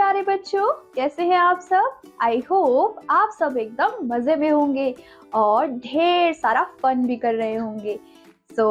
प्यारे बच्चों, कैसे हैं आप सब। आई होप आप सब एकदम मजे में होंगे और ढेर सारा फन भी कर रहे होंगे। So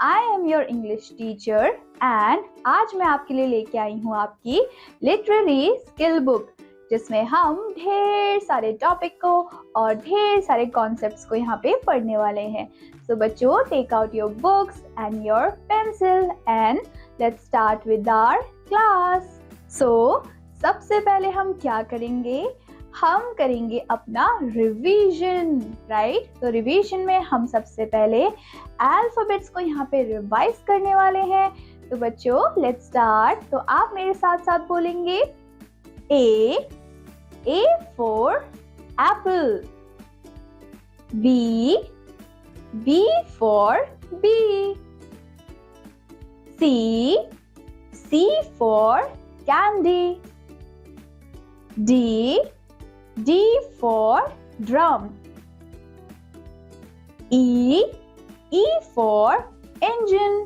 I am your English teacher and आज मैं आपके लिए लेके आई हूँ आपकी लिटरेरी स्किल बुक, जिसमें हम ढेर सारे टॉपिक को और ढेर सारे कॉन्सेप्ट्स को यहाँ पे पढ़ने वाले हैं। सो बच्चों, take out your books and your pencil and let's start with our class. So सबसे पहले हम क्या करेंगे, हम करेंगे अपना रिवीजन, राइट। तो रिवीजन में हम सबसे पहले अल्फाबेट्स को यहाँ पे रिवाइज करने वाले हैं। तो बच्चों लेट्स स्टार्ट। तो आप मेरे साथ साथ बोलेंगे A for apple, B for bee, C for candy, D for drum, E for engine,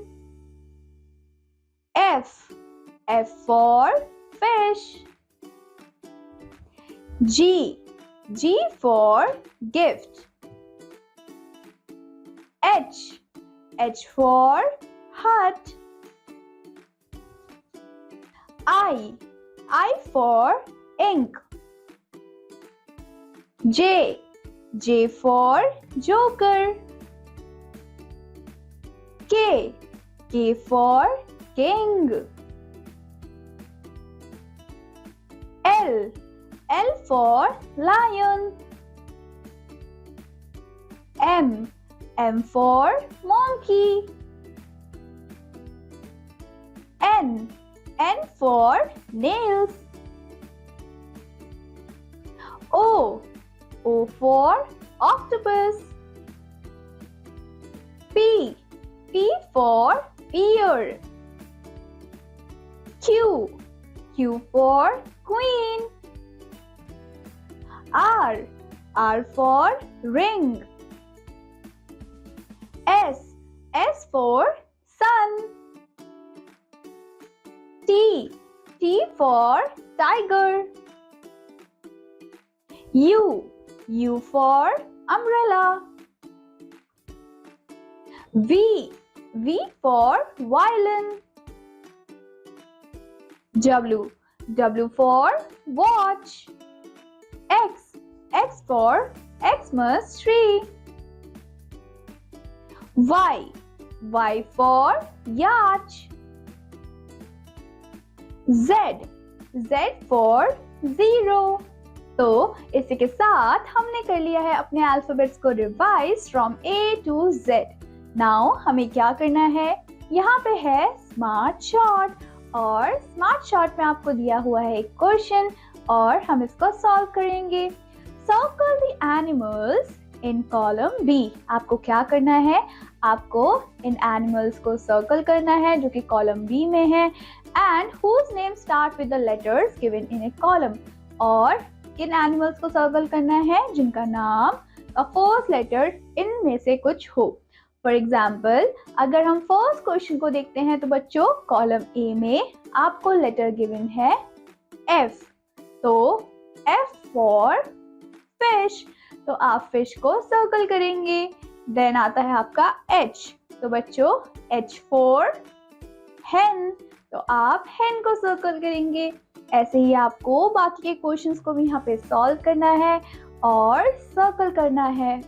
F for fish, G for gift, H for hut, I for ink, J for joker, K for king, L for lion, M for monkey, N for nails, O for octopus, P for pear, Q for queen, R for ring, S for sun, T for tiger, U for umbrella, V for violin, W for watch, X for Xmas tree, Y for yacht, Z for zero। तो इसी के साथ हमने कर लिया है अपने alphabets को revise from A to Z। Now हमें क्या करना है, यहाँ पे है स्मार्ट शॉर्ट और स्मार्ट शॉर्ट में आपको दिया हुआ है एक क्वेश्चन और हम इसको सॉल्व करेंगे। Circle the animals in column B. आपको क्या करना है, आपको इन एनिमल्स को सर्कल करना है जो कि कॉलम बी में है and whose name start with the letters given in A column. और किन एनिमल्स को सर्कल करना है जिनका नाम का फर्स्ट लेटर इनमें से कुछ हो। फॉर एग्जाम्पल, अगर हम फर्स्ट क्वेश्चन को देखते हैं तो बच्चों कॉलम ए में आपको लेटर गिवन है F। तो F फॉर फिश, तो आप फिश को सर्कल करेंगे। देन आता है आपका H। तो बच्चों H फॉर hen, तो आप hen को सर्कल करेंगे। ऐसे ही आपको बाकी के क्वेश्चंस को भी यहाँ पे सॉल्व करना है और सर्कल करना है।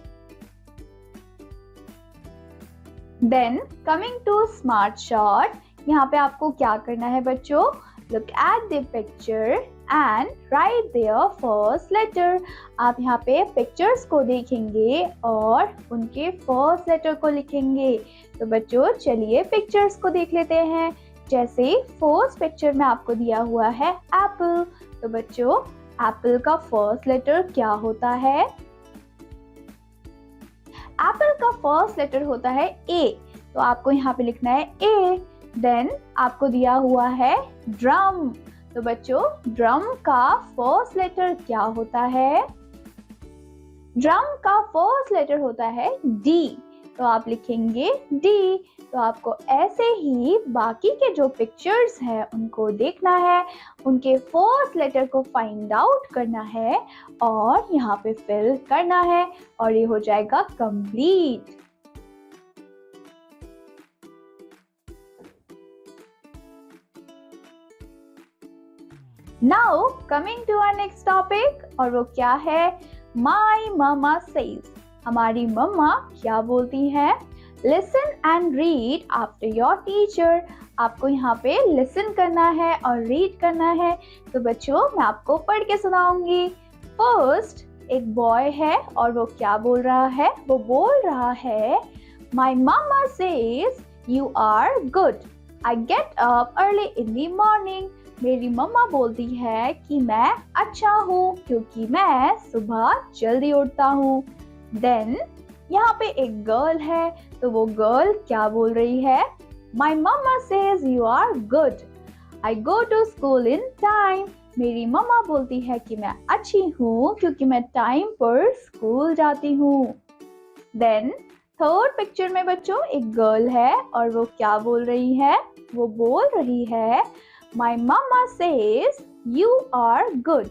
Then coming to smart short, यहाँ पे आपको क्या करना है बच्चों, look at the picture and write their first letter. आप यहाँ पे पिक्चर्स को देखेंगे और उनके फर्स्ट लेटर को लिखेंगे। तो बच्चों चलिए पिक्चर्स को देख लेते हैं। जैसे फर्स्ट पिक्चर में आपको दिया हुआ है एप्पल। तो बच्चों एप्पल का फर्स्ट लेटर क्या होता है, एप्पल का फर्स्ट लेटर होता है A। तो आपको यहाँ पे लिखना है A। देन आपको दिया हुआ है ड्रम। तो बच्चों ड्रम का फर्स्ट लेटर क्या होता है, ड्रम का फर्स्ट लेटर होता है D। तो तो आप लिखेंगे डी। तो आपको ऐसे ही बाकी के जो पिक्चर्स हैं उनको देखना है, उनके फर्स्ट लेटर को फाइंड आउट करना है और यहाँ पे फिल करना है और ये हो जाएगा complete. Now coming to our next topic, और वो क्या है, माई मम्मा सेज। हमारी मम्मा क्या बोलती है। Listen and read after your teacher. आपको यहाँ पे लिसन करना है और रीड करना है। तो बच्चों मैं आपको पढ़ के सुनाऊंगी। फर्स्ट एक बॉय है और वो क्या बोल रहा है, वो बोल रहा है my mama says you are good, I get up early in the morning. मेरी मम्मा बोलती है कि मैं अच्छा हूँ क्योंकि मैं सुबह जल्दी उठता हूँ। देन यहाँ पे एक गर्ल है, तो वो गर्ल क्या बोल रही है, my mama says you are good, I go to school in time. मेरी मम्मा बोलती है कि मैं अच्छी हूँ क्योंकि मैं टाइम पर स्कूल जाती हूँ। देन थर्ड पिक्चर में बच्चों एक गर्ल है और वो क्या बोल रही है, वो बोल रही है My mama says you are good.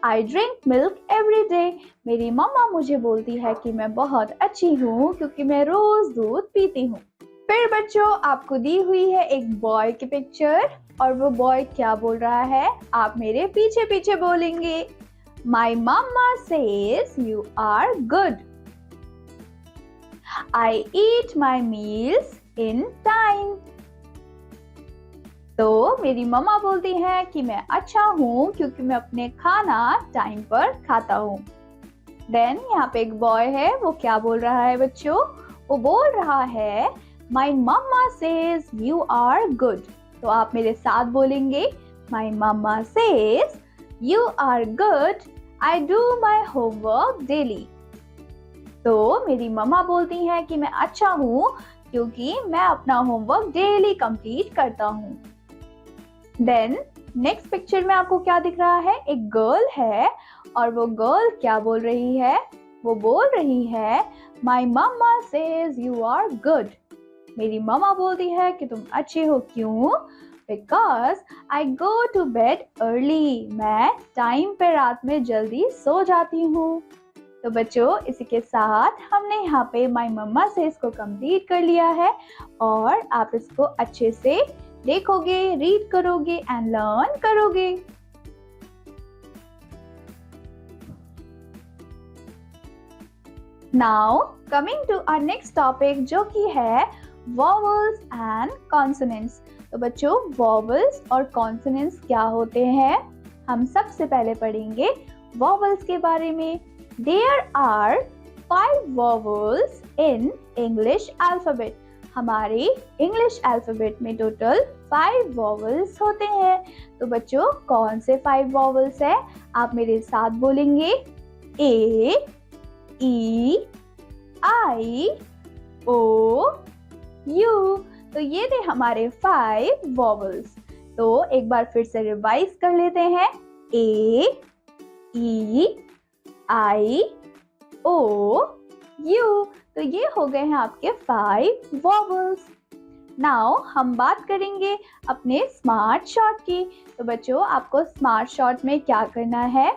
I drink milk every day. मेरी मम्मा मुझे बोलती है कि मैं बहुत अच्छी हूँ क्योंकि मैं रोज दूध पीती हूँ। फिर बच्चों आपको दी हुई है एक बॉय की पिक्चर और वो बॉय क्या बोल रहा है, आप मेरे पीछे पीछे बोलेंगे। My mama says you are good. I eat my meals in time. तो मेरी मम्मा बोलती है कि मैं अच्छा हूँ क्योंकि मैं अपने खाना टाइम पर खाता हूँ। देन यहाँ पे एक बॉय है, वो क्या बोल रहा है बच्चों, वो बोल रहा है my mama says you are good. तो आप मेरे साथ बोलेंगे, my mama says you are good, I do my homework daily. तो मेरी मम्मा बोलती है कि मैं अच्छा हूँ क्योंकि मैं अपना होमवर्क डेली कंप्लीट करता हूँ। देन नेक्स्ट पिक्चर में आपको क्या दिख रहा है, एक गर्ल है और वो गर्ल क्या बोल रही है, वो बोल रही है my mama says you are good. मेरी मम्मा बोलती है कि तुम अच्छे हो, क्यों, because I go to bed early, मैं टाइम पे रात में जल्दी सो जाती हूँ। तो बच्चों इसी के साथ हमने यहाँ पे माई मम्मा से इसको कंप्लीट कर लिया है और आप इसको अच्छे से देखोगे, रीड करोगे एंड लर्न करोगे। Now coming to our next topic जो कि है वॉवल्स एंड कॉन्सोनेंट्स। तो बच्चों वॉवल्स और कॉन्सोनेंट्स क्या होते हैं, हम सबसे पहले पढ़ेंगे वॉवल्स के बारे में। There are 5 vowels in English alphabet. हमारे इंग्लिश अल्फाबेट में टोटल 5 वॉवल्स होते हैं। तो बच्चों कौन से 5 वॉवल्स है, आप मेरे साथ बोलेंगे, ए, ई, आई, ओ, यू। तो ये थे हमारे 5 वॉवल्स। तो एक बार फिर से रिवाइज कर लेते हैं, ए, ई, आई, ओ, यू। तो ये हो गए हैं आपके 5 वॉवल्स। नाउ हम बात करेंगे अपने स्मार्ट शॉर्ट की। तो बच्चों आपको स्मार्ट शॉर्ट में क्या करना है,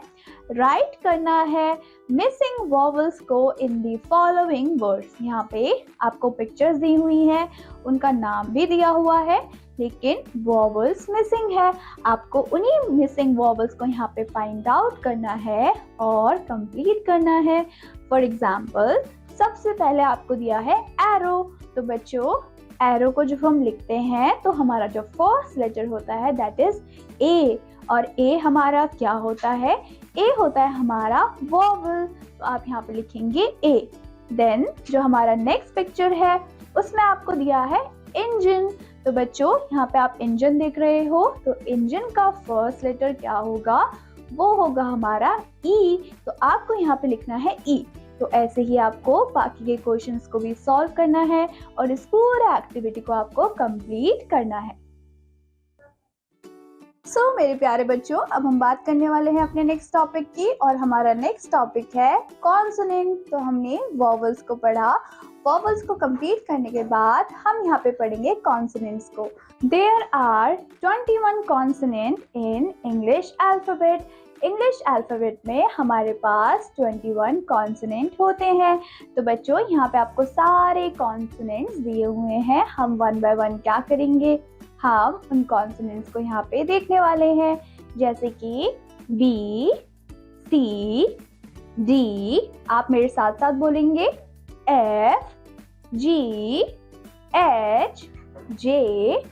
राइट करना है मिसिंग वॉवल्स को इन दी फॉलोइंग वर्ड्स। यहाँ पे आपको पिक्चर्स दी हुई हैं, उनका नाम भी दिया हुआ है लेकिन वॉवल्स मिसिंग है। आपको उन्हीं मिसिंग वॉवल्स को यहाँ पे फाइंड आउट करना है और कंप्लीट करना है। फॉर एग्जाम्पल सबसे पहले आपको दिया है एरो। तो बच्चों एरो को जब हम लिखते हैं तो हमारा जो फर्स्ट लेटर होता है दैट इज ए, और ए हमारा क्या होता है, ए होता है हमारा वॉवल। तो आप यहाँ पे लिखेंगे ए। देन जो हमारा नेक्स्ट पिक्चर है उसमें आपको दिया है इंजन। तो बच्चों यहाँ पे आप इंजन देख रहे हो, तो इंजन का फर्स्ट लेटर क्या होगा, वो होगा हमारा ई। तो आपको यहाँ पे लिखना है ई। तो ऐसे ही आपको बाकी के क्वेश्चंस को भी सॉल्व करना है और इस पूरा एक्टिविटी को आपको कंप्लीट करना है। सो मेरे प्यारे बच्चों, अब हम बात करने वाले हैं अपने नेक्स्ट टॉपिक की, और हमारा नेक्स्ट टॉपिक है कॉन्सोनेंट। तो हमने वॉवल्स को पढ़ा, वॉवल्स को कंप्लीट करने के बाद हम यहाँ पे पढ़ेंगे कॉन्सोनेंट्स को। There are 21 consonant in English alphabet. English alphabet में हमारे पास 21 कॉन्सोनेंट होते हैं। तो बच्चों यहाँ पे आपको सारे कॉन्सोनेंट्स दिए हुए हैं। हम वन बाय वन क्या करेंगे, हम उन कॉन्सोनेंट्स को यहाँ पे देखने वाले हैं, जैसे कि बी, सी, डी, आप मेरे साथ साथ बोलेंगे, एफ, जी, H, J,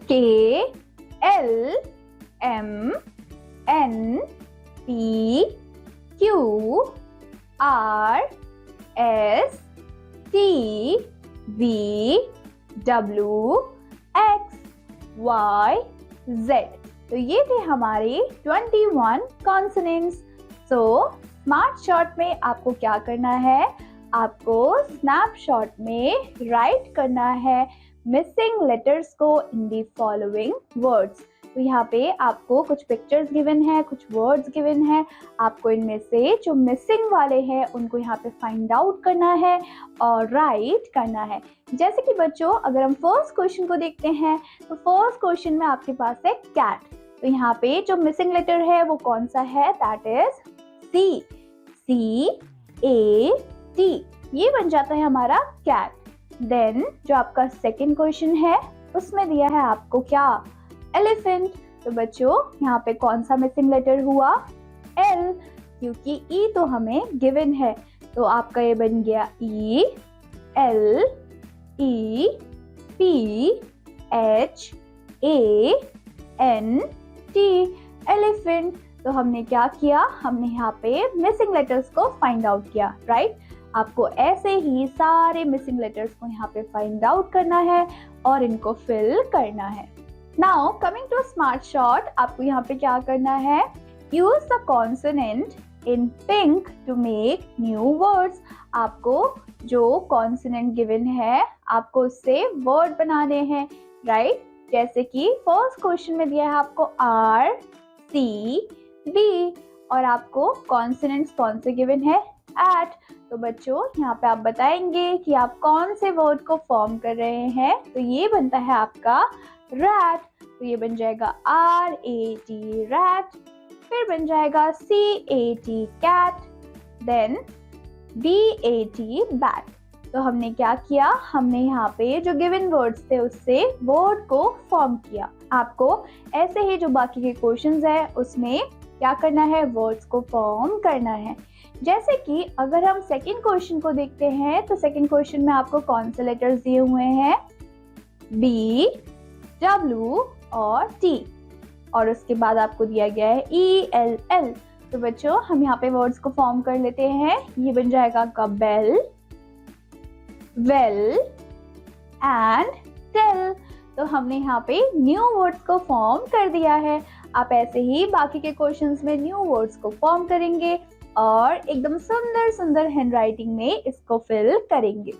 K, L, M, N, P, Q, R, S, T, V, W, X, Y, Z. तो ये थे हमारे 21 कॉन्सोनेंट्स। सो स्मार्ट शॉट में आपको क्या करना है, आपको स्नैपशॉट में राइट करना है मिसिंग लेटर्स को इन दी फॉलोइंग वर्ड्स। तो यहाँ पे आपको कुछ पिक्चर्स गिवन है, कुछ वर्ड्स गिवन है, आपको इनमें से जो मिसिंग वाले हैं उनको यहाँ पे फाइंड आउट करना है और राइट करना है। जैसे कि बच्चों अगर हम फर्स्ट क्वेश्चन को देखते हैं तो फर्स्ट क्वेश्चन में आपके पास है कैट। तो यहाँ पे जो मिसिंग लेटर है वो कौन सा है, that is C, C A T, ये बन जाता है हमारा कैट। देन जो आपका सेकंड क्वेश्चन है उसमें दिया है आपको क्या, एलिफेंट। तो बच्चों यहाँ पे कौन सा मिसिंग लेटर हुआ, एल, क्योंकि ई तो हमें गिवन है। तो आपका ये बन गया ई, एल, ई, पी, एच, ए, एन, टी, एलिफेंट। तो हमने क्या किया, हमने यहाँ पे मिसिंग लेटर्स को फाइंड आउट किया, राइट। आपको ऐसे ही सारे मिसिंग लेटर्स को यहाँ पे फाइंड आउट करना है और इनको फिल करना है। Now coming to smart shot, आपको यहाँ पे क्या करना है, use the consonant in pink to make new words. आपको जो कॉन्सोनेंट गिवन है आपको उससे वर्ड बनाने हैं, राइट। जैसे कि फर्स्ट क्वेश्चन में दिया है आपको आर, सी, डी, और आपको कॉन्सोनेंट्स कौन से गिवन है, एट। तो बच्चों यहाँ पे आप बताएंगे कि आप कौन से वर्ड को फॉर्म कर रहे हैं। तो ये बनता है आपका रैट। तो ये बन जाएगा आर ए टी, रैट। फिर बन जाएगा C A T, cat. Then B A T, bat. तो हमने क्या किया, हमने यहाँ पे जो गिवन वर्ड्स थे उससे वर्ड को फॉर्म किया। आपको ऐसे ही जो बाकी के क्वेश्चंस है उसमें क्या करना है, वर्ड्स को फॉर्म करना है। जैसे कि अगर हम सेकंड क्वेश्चन को देखते हैं तो सेकंड क्वेश्चन में आपको कौन से लेटर्स दिए हुए हैं, बी, डब्ल्यू और टी, और उसके बाद आपको दिया गया है ई, एल, एल। तो बच्चों हम यहाँ पे वर्ड्स को फॉर्म कर लेते हैं। ये बन जाएगा आपका बेल, वेल एंड टेल। तो हमने यहाँ पे न्यू वर्ड्स को फॉर्म कर दिया है। आप ऐसे ही बाकी के क्वेश्चंस में न्यू वर्ड्स को फॉर्म करेंगे और एकदम सुंदर सुंदर हैंडराइटिंग में इसको फिल करेंगे।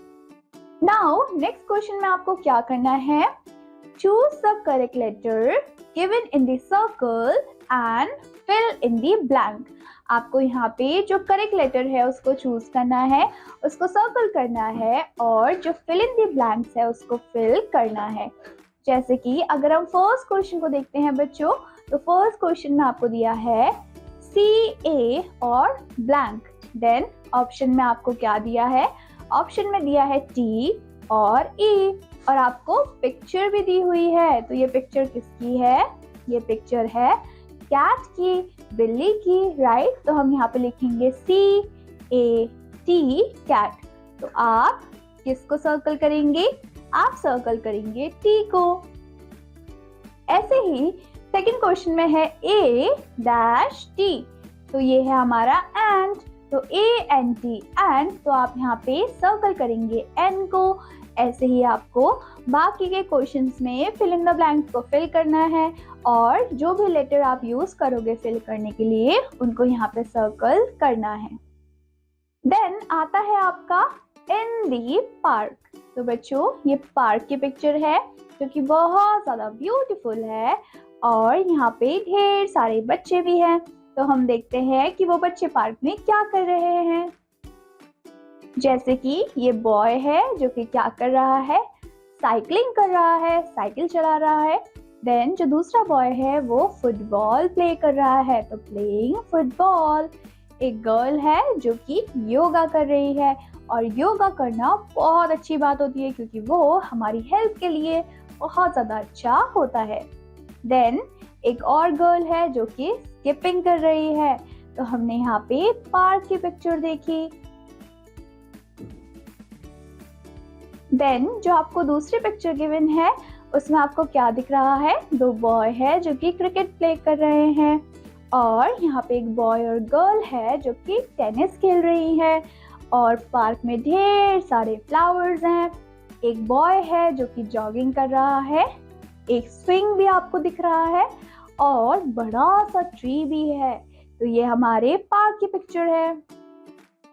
नाउ नेक्स्ट क्वेश्चन में आपको क्या करना है, choose the correct letter given in the circle and fill in the blank. आपको यहाँ पे जो करेक्ट लेटर है उसको चूज करना है, उसको सर्कल करना है और जो फिल इन द ब्लैंक्स है उसको फिल करना है। जैसे कि अगर हम फर्स्ट क्वेश्चन को देखते हैं बच्चों, तो फर्स्ट क्वेश्चन में आपको दिया है सी, ए और ब्लैंक। देन ऑप्शन में आपको क्या दिया है, ऑप्शन में दिया है टी और ई, और आपको पिक्चर भी दी हुई है। तो ये पिक्चर किसकी है, ये पिक्चर है कैट की, बिल्ली की, राइट। तो हम यहाँ पे लिखेंगे सी ए टी, कैट। तो आप किसको सर्कल करेंगे, आप सर्कल करेंगे टी को। ऐसे ही सेकंड क्वेश्चन में है ए डैश टी, तो ये है हमारा एंड। तो ए एन टी, एंड। तो आप यहाँ पे सर्कल करेंगे एन को। ऐसे ही आपको बाकी के क्वेश्चंस में फिल इन द ब्लैंक्स को फिल करना है और जो भी लेटर आप यूज करोगे फिल करने के लिए उनको यहाँ पे सर्कल करना है। देन आता है आपका इन दी पार्क। तो बच्चों ये पार्क की पिक्चर है जो कि बहुत ज्यादा ब्यूटीफुल है और यहाँ पे ढेर सारे बच्चे भी हैं। तो हम देखते हैं कि वो बच्चे पार्क में क्या कर रहे हैं। जैसे कि ये बॉय है जो कि क्या कर रहा है, साइकिलिंग कर रहा है, साइकिल चला रहा है। देन जो दूसरा बॉय है वो फुटबॉल प्ले कर रहा है, तो प्लेइंग फुटबॉल। एक गर्ल है जो कि योगा कर रही है, और योगा करना बहुत अच्छी बात होती है क्योंकि वो हमारी हेल्थ के लिए बहुत ज़्यादा अच्छा होता है। देन एक और गर्ल है जो कि स्किपिंग कर रही है, तो हमने यहाँ पे पार्क की पिक्चर देखी। देन जो आपको दूसरी पिक्चर गिवन है उसमें आपको क्या दिख रहा है, दो बॉय है जो कि क्रिकेट प्ले कर रहे हैं, और यहाँ पे एक बॉय और गर्ल है जो कि टेनिस खेल रही है, और पार्क में ढेर सारे फ्लावर्स हैं। एक बॉय है जो कि जॉगिंग कर रहा है, एक स्विंग भी आपको दिख रहा है, और बड़ा सा ट्री भी है। तो ये हमारे पार्क की पिक्चर है।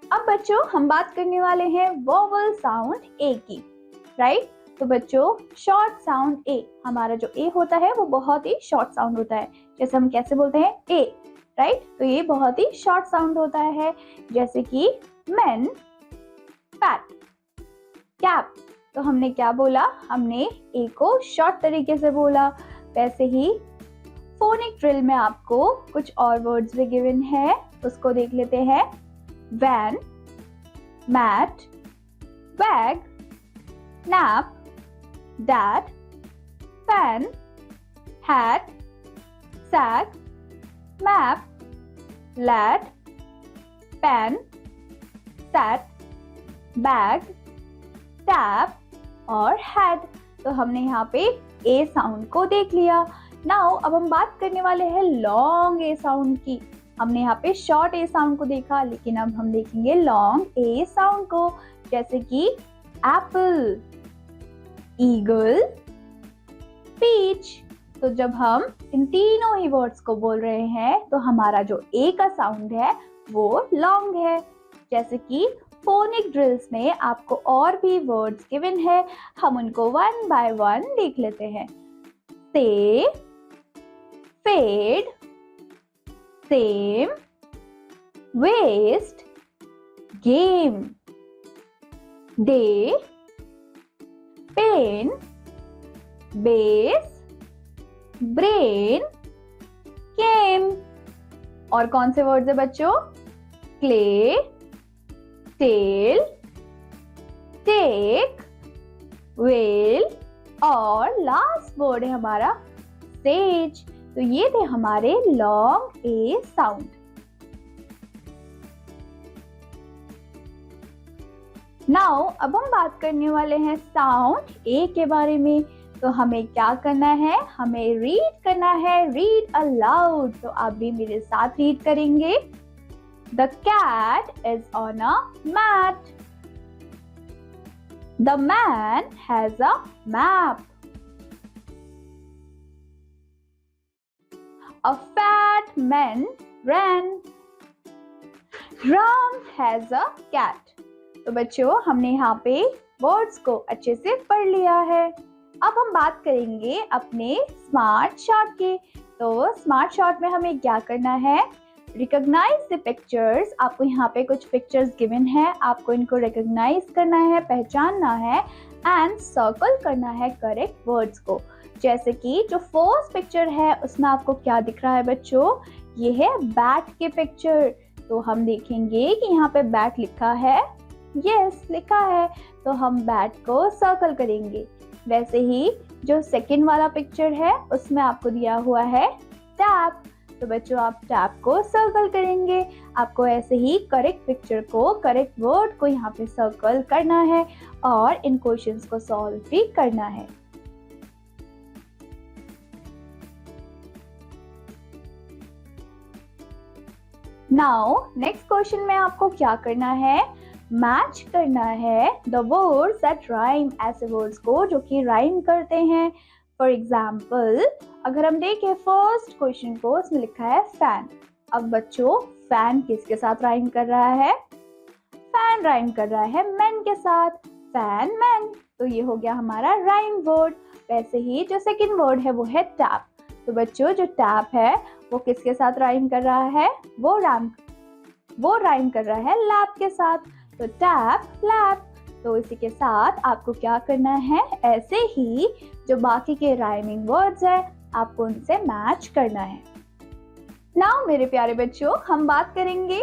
अब बच्चों हम बात करने वाले हैं वोवल साउंड ए की, राइट। तो बच्चों शॉर्ट साउंड ए, हमारा जो ए होता है वो बहुत ही शॉर्ट साउंड होता है। जैसे हम कैसे बोलते हैं ए, राइट। तो ये बहुत ही शॉर्ट साउंड होता है, जैसे कि मैन, पैट, कैप। तो हमने क्या बोला, हमने ए को शॉर्ट तरीके से बोला। वैसे ही फोनिक ड्रिल में आपको कुछ और वर्ड्स भी गिवन है, उसको देख लेते हैं। Van, mat, bag, nap, dad, fan, hat, sack, map, lad, pen, sat, bag, tap और head। तो हमने यहाँ पे ए साउंड को देख लिया। नाउ अब हम बात करने वाले हैं लॉन्ग ए साउंड की। हमने यहाँ पे शॉर्ट ए साउंड को देखा, लेकिन अब हम देखेंगे लॉन्ग ए साउंड को, जैसे कि एप्पल, ईगल, पीच। तो जब हम इन तीनों ही वर्ड्स को बोल रहे हैं तो हमारा जो ए का साउंड है वो लॉन्ग है। जैसे कि फोनिक ड्रिल्स में आपको और भी वर्ड्स गिवन है, हम उनको वन बाय वन देख लेते हैं। Say, fade, same, waste, game, day, pen, base, brain, came. और कौन से वर्ड्स है बच्चों, क्ले, टेल, टेक, वेल, और लास्ट वर्ड है हमारा सेज। तो ये थे हमारे लॉन्ग ए साउंड। नाउ अब हम बात करने वाले हैं साउंड ए के बारे में। तो हमें क्या करना है, हमें रीड करना है, रीड अलाउड। तो आप भी मेरे साथ रीड करेंगे। The cat is on a mat. The man has a map. A fat man ran. Ram has a cat. तो बच्चों हमने यहाँ पे वर्ड्स को अच्छे से पढ़ लिया है। अब हम बात करेंगे अपने स्मार्ट शॉट की। तो स्मार्ट शॉट में हमें क्या करना है, रिकॉग्नाइज द पिक्चर्स। आपको यहाँ पे कुछ पिक्चर्स गिवन है, आपको इनको रिकॉग्नाइज करना है, पहचानना है, एंड सर्कल करना है करेक्ट वर्ड्स को। जैसे कि जो फर्स्ट पिक्चर है उसमें आपको क्या दिख रहा है बच्चों, ये है बैट के पिक्चर। तो हम देखेंगे कि यहाँ पे बैट लिखा है, यस लिखा है, तो हम बैट को सर्कल करेंगे। वैसे ही जो सेकंड वाला पिक्चर है उसमें आपको दिया हुआ है टैप। तो बच्चों आप टैप को सर्कल करेंगे। आपको ऐसे ही करेक्ट पिक्चर को, करेक्ट वर्ड को यहाँ पे सर्कल करना है और इन क्वेश्चंस को सॉल्व भी करना है। नाउ नेक्स्ट क्वेश्चन में आपको क्या करना है, मैच करना है द वर्ड्स दैट राइम, ऐसे वर्ड्स को जो कि राइम करते हैं। फॉर एग्जाम्पल अगर हम देखें फर्स्ट क्वेश्चन को, उसमें लिखा है फैन। अब बच्चों फैन किसके साथ राइम कर रहा है, फैन राइम कर रहा है मैन के साथ, फैन मैन। तो ये हो गया हमारा राइम वर्ड। वैसे ही जो सेकंड वर्ड है वो है टैप। तो बच्चों जो टैप है वो किसके साथ राइम कर रहा है, वो राइम कर रहा है लैप के साथ। तो टैप, लैप। तो इसी के साथ आपको क्या करना है, ऐसे ही जो बाकी के राइमिंग वर्ड्स है आपको उनसे मैच करना है। नाउ मेरे प्यारे बच्चों, हम बात करेंगे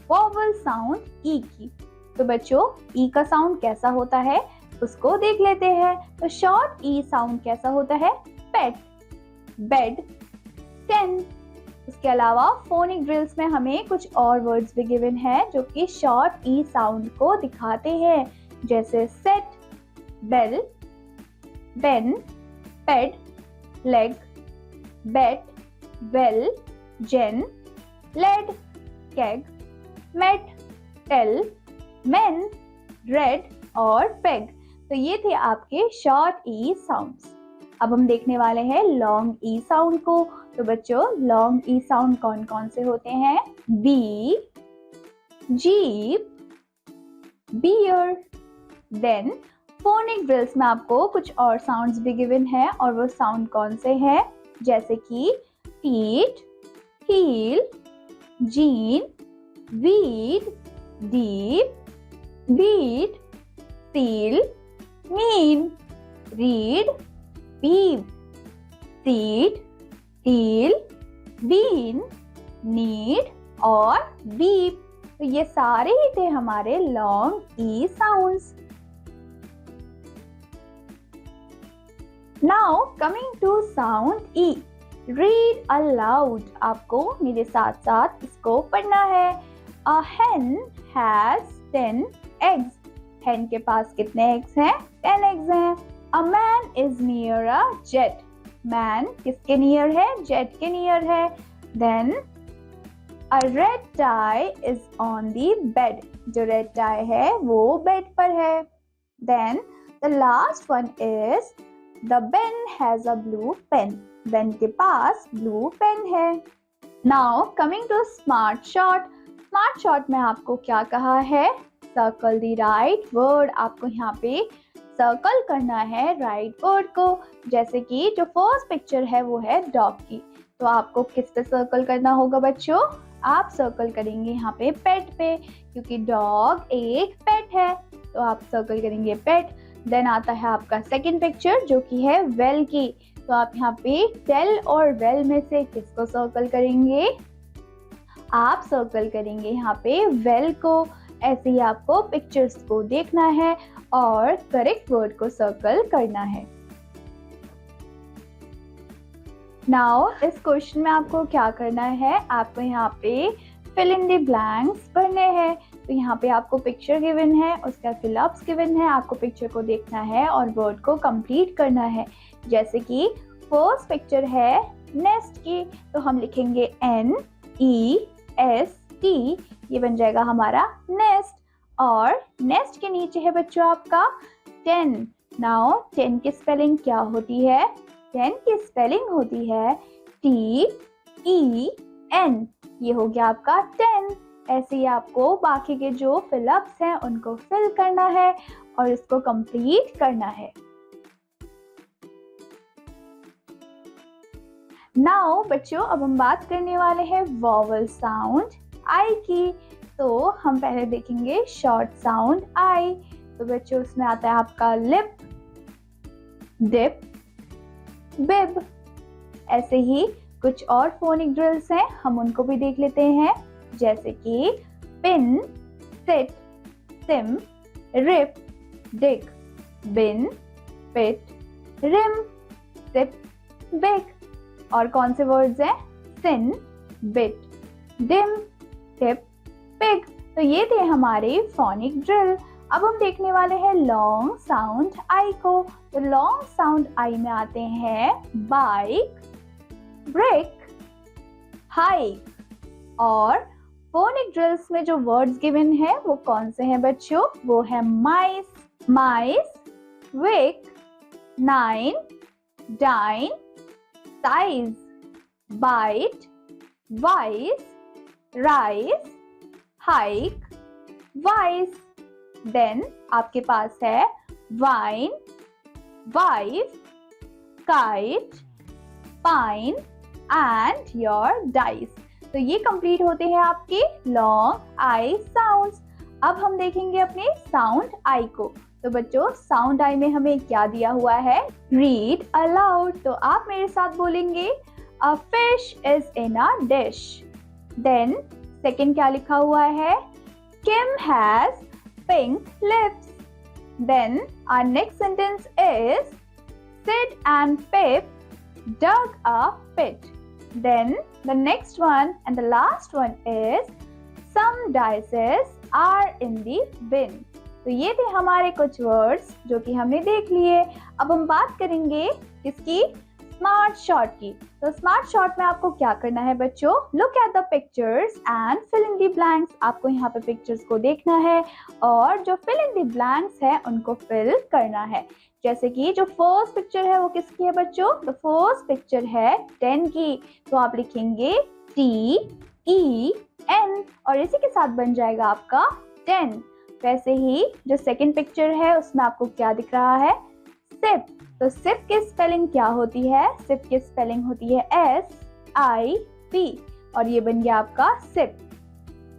वॉवल साउंड ई की। तो बच्चों, ई का साउंड कैसा होता है उसको देख लेते हैं। तो शॉर्ट ई साउंड कैसा होता है, पेट, बेड, टेन। उसके अलावा फोनिक ड्रिल्स में हमें कुछ और वर्ड्स भी गिवन है जो कि शॉर्ट ई साउंड को दिखाते हैं, जैसे set, bell, Ben, ped, leg, bet, well, Jen, led, keg, met, tell, men, red और पेग। तो ये थे आपके शॉर्ट ई साउंड्स। अब हम देखने वाले हैं लॉन्ग ई साउंड को। तो बच्चों, लॉन्ग ई साउंड कौन कौन से होते हैं, bee, jeep, beer. Then phonic drills में आपको कुछ और साउंड्स भी गिवन है, और वो साउंड कौन से हैं, जैसे कि teat, heel, jean, weed, deep, beat, seal, mean, read, beeb, seed, teal, bean, need और बीप। तो ये सारे ही थे हमारे long E sounds. Now coming to sound E, read aloud. आपको मेरे साथ साथ इसको पढ़ना है। A hen has 10 eggs. hen के पास कितने eggs हैं, 10 eggs हैं। A man is near a jet. man किसके near है, jet के near है। Then a red tie is on the bed. जो red tie है वो bed पर है। Then the last one is the Ben has a blue pen. Ben के पास blue pen है। Now coming to smart short. Smart short में आपको क्या कहा है, सर्कल द राइट वर्ड। आपको यहाँ पे सर्कल करना है राइट वर्ड को। जैसे कि जो फर्स्ट पिक्चर है वो है डॉग की, तो आपको किस पे सर्कल करना होगा बच्चों, आप सर्कल करेंगे यहाँ पे पेट पे, क्योंकि डॉग एक पेट है, तो आप सर्कल करेंगे पेट। देन आता है आपका सेकंड पिक्चर जो कि है वेल की, तो आप यहाँ पे टेल और वेल में से किसको सर्कल करेंगे, आप सर्कल करेंगे यहाँ पे वेल को। ऐसे ही आपको पिक्चर्स को देखना है और करेक्ट वर्ड को सर्कल करना है। नाउ इस क्वेश्चन में आपको क्या करना है, आपको यहाँ पे फिल इन द ब्लैंक्स भरने हैं। तो यहाँ पे आपको पिक्चर गिवन है, उसका फिल अप्स गिवन है, आपको पिक्चर को देखना है और वर्ड को कंप्लीट करना है। जैसे कि फर्स्ट पिक्चर है नेस्ट की, तो हम लिखेंगे NEST, ये बन जाएगा हमारा नेस्ट। और नेस्ट के नीचे है बच्चों आपका 10। नाउ 10 की स्पेलिंग क्या होती है, 10 की स्पेलिंग होती है TEN। ये हो गया आपका 10। ऐसे ही आपको बाकी के जो फिलअप्स हैं उनको फिल करना है और इसको कंप्लीट करना है। नाउ बच्चों, अब हम बात करने वाले हैं वॉवल साउंड आई की। तो हम पहले देखेंगे शॉर्ट साउंड आई। तो बच्चों उसमें आता है आपका लिप, डिप, बिब। ऐसे ही कुछ और फोनिक ड्रिल्स हैं, हम उनको भी देख लेते हैं। जैसे कि पिन, सिट, सिम, रिप, डिग, बिन, पिट, रिम, सिप, बिग। और कौन से वर्ड्स हैं, सिन, बिट, डिम, टिप, पिग। तो ये थे हमारे फोनिक ड्रिल। अब हम देखने वाले हैं लॉन्ग साउंड आई को। तो लॉन्ग साउंड आई में आते हैं बाइक, ब्रेक, हाइक। और फोनिक ड्रिल्स में जो वर्ड्स गिवन है वो कौन से हैं बच्चों, वो है mice, mice, wick, nine, dine, size, bite, vice, rice, hike, vice. Then आपके पास है wine, wife, kite, pine and your dice. तो ये कंप्लीट होते हैं आपके लॉन्ग आई साउंड्स। अब हम देखेंगे अपने साउंड आई को। तो बच्चों साउंड आई में हमें क्या दिया हुआ है? Read aloud. तो आप मेरे साथ बोलेंगे a fish is in a dish. Then second क्या लिखा हुआ है? Kim has pink lips. Then our next sentence is Sid and Pip dug a pit. Then the next one and the last one is some dices are in the bin. तो ये थे हमारे कुछ words जो कि हमने देख लिए। अब हम बात करेंगे किसकी? स्मार्ट शॉट की। तो स्मार्ट शॉट में आपको क्या करना है बच्चों? Look at the pictures and fill in the blanks. आपको यहाँ पे पिक्चर्स को देखना है और जो फिल इन द ब्लैंक्स है उनको फिल करना है। जैसे कि जो फर्स्ट पिक्चर है वो किसकी है बच्चों? द फर्स्ट पिक्चर है 10 की। तो आप लिखेंगे TEN और इसी के साथ बन जाएगा आपका 10। वैसे ही जो सेकंड पिक्चर है उसमें आपको क्या दिख रहा है? सिप। तो सिप की स्पेलिंग क्या होती है? सिप की स्पेलिंग होती है SIP और ये बन गया आपका सिप।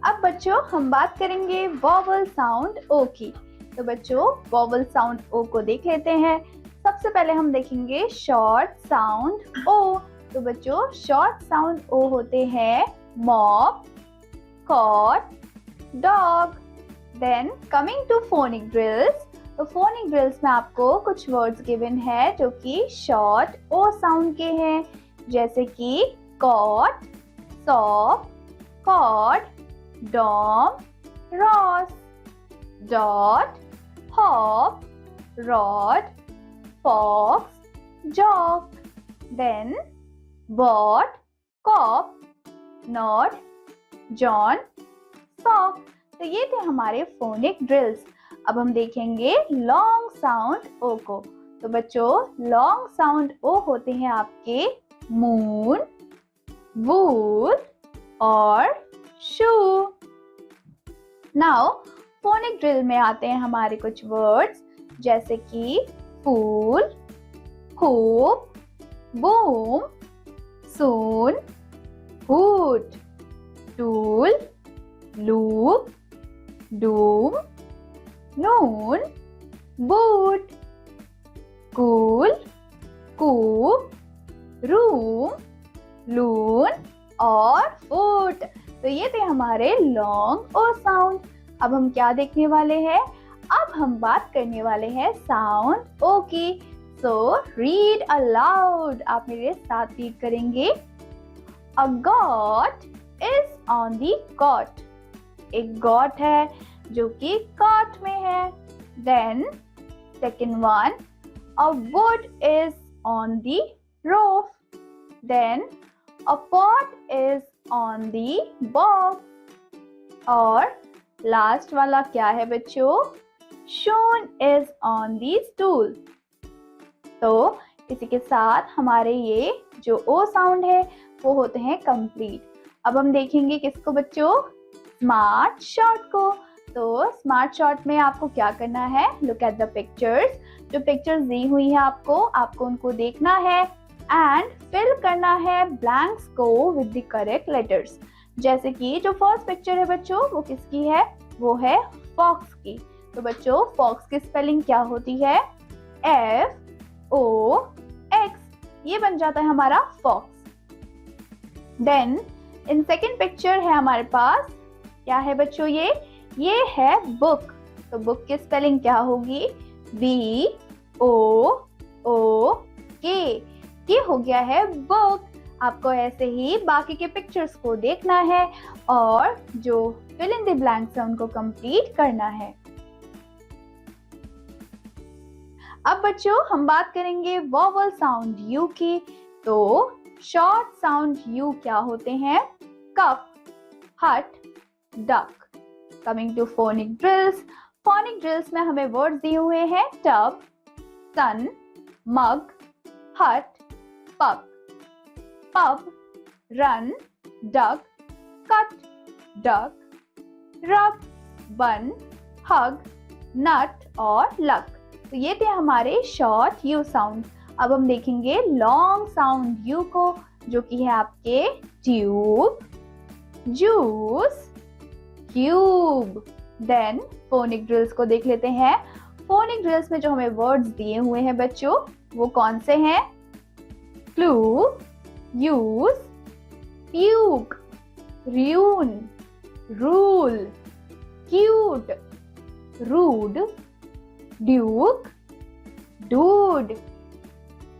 अब बच्चों हम बात करेंगे वॉवल साउंड O की। तो बच्चों वॉवल साउंड O को देख लेते हैं। सबसे पहले हम देखेंगे शॉर्ट साउंड O। तो बच्चों शॉर्ट साउंड O होते हैं mop, cot, dog. Then coming to phonic drills. तो फोनिक ड्रिल्स में आपको कुछ वर्ड्स गिवन है जो कि शॉर्ट O साउंड के हैं, जैसे कि cot, sop, cod, dom, ross, dot, hop, rod, fox, jock. Then bought, cop, nod, John, sock. तो ये थे हमारे फोनिक ड्रिल्स। अब हम देखेंगे लॉन्ग साउंड O को। तो बच्चों लॉन्ग साउंड O होते हैं आपके मून, वूल और शू। नाउ फोनिक ड्रिल में आते हैं हमारे कुछ वर्ड्स, जैसे कि फूल, होप, बूम, सून, हुड, टूल, लूप, डूम, नून, बूट, कूल, कूप, रूम, लून और फूट। तो ये थे हमारे लॉन्ग O साउंड। अब हम क्या देखने वाले हैं? अब हम बात करने वाले हैं साउंड O की। So read aloud. आप मेरे साथ रीड करेंगे। A got is on the cot. एक गॉट है जो कि कॉट में है। Then second one, a wood is on the roof. Then a pot is on the box. और लास्ट वाला क्या है बच्चों? Spoon is on the stool. तो इसी के साथ हमारे ये जो O साउंड है वो होते हैं कंप्लीट। अब हम देखेंगे किसको बच्चों? स्मार्ट शॉट को। तो स्मार्ट शॉट में आपको क्या करना है? Look at the pictures. जो पिक्चर्स दी हुई है आपको उनको देखना है एंड फिल करना है ब्लैंक्स को विद द करेक्ट लेटर्स। जैसे कि जो फर्स्ट पिक्चर है बच्चों वो किसकी है? वो है फॉक्स की। तो बच्चों फॉक्स की स्पेलिंग क्या होती है? FOX। ये बन जाता है हमारा fox. Then in second picture है हमारे पास, क्या है बच्चों? ये है बुक। तो बुक की स्पेलिंग क्या होगी? BOOK। ये हो गया है बुक। आपको ऐसे ही बाकी के पिक्चर्स को देखना है और जो फिल इन द ब्लैंक्स है उनको कंप्लीट करना है। अब बच्चों हम बात करेंगे वॉवल साउंड U की। तो शॉर्ट साउंड U क्या होते हैं? Cup, hut, duck. Coming to phonic drills. Phonic drills में हमें वर्ड्स दिए हुए हैं टब, सन, मग, हट, पक। Pub, run, duck, cut, duck, rub, bun, hug, nut और luck। तो ये थे हमारे शॉर्ट U साउंड। अब हम देखेंगे लॉन्ग साउंड U को, जो कि है आपके tube, juice, cube, then phonic drills को देख लेते हैं। फोनिक ड्रिल्स में जो हमें वर्ड्स दिए हुए हैं बच्चों, वो कौन से हैं? Flu, use, puke, rune, rule, cute, rude, duke, dude,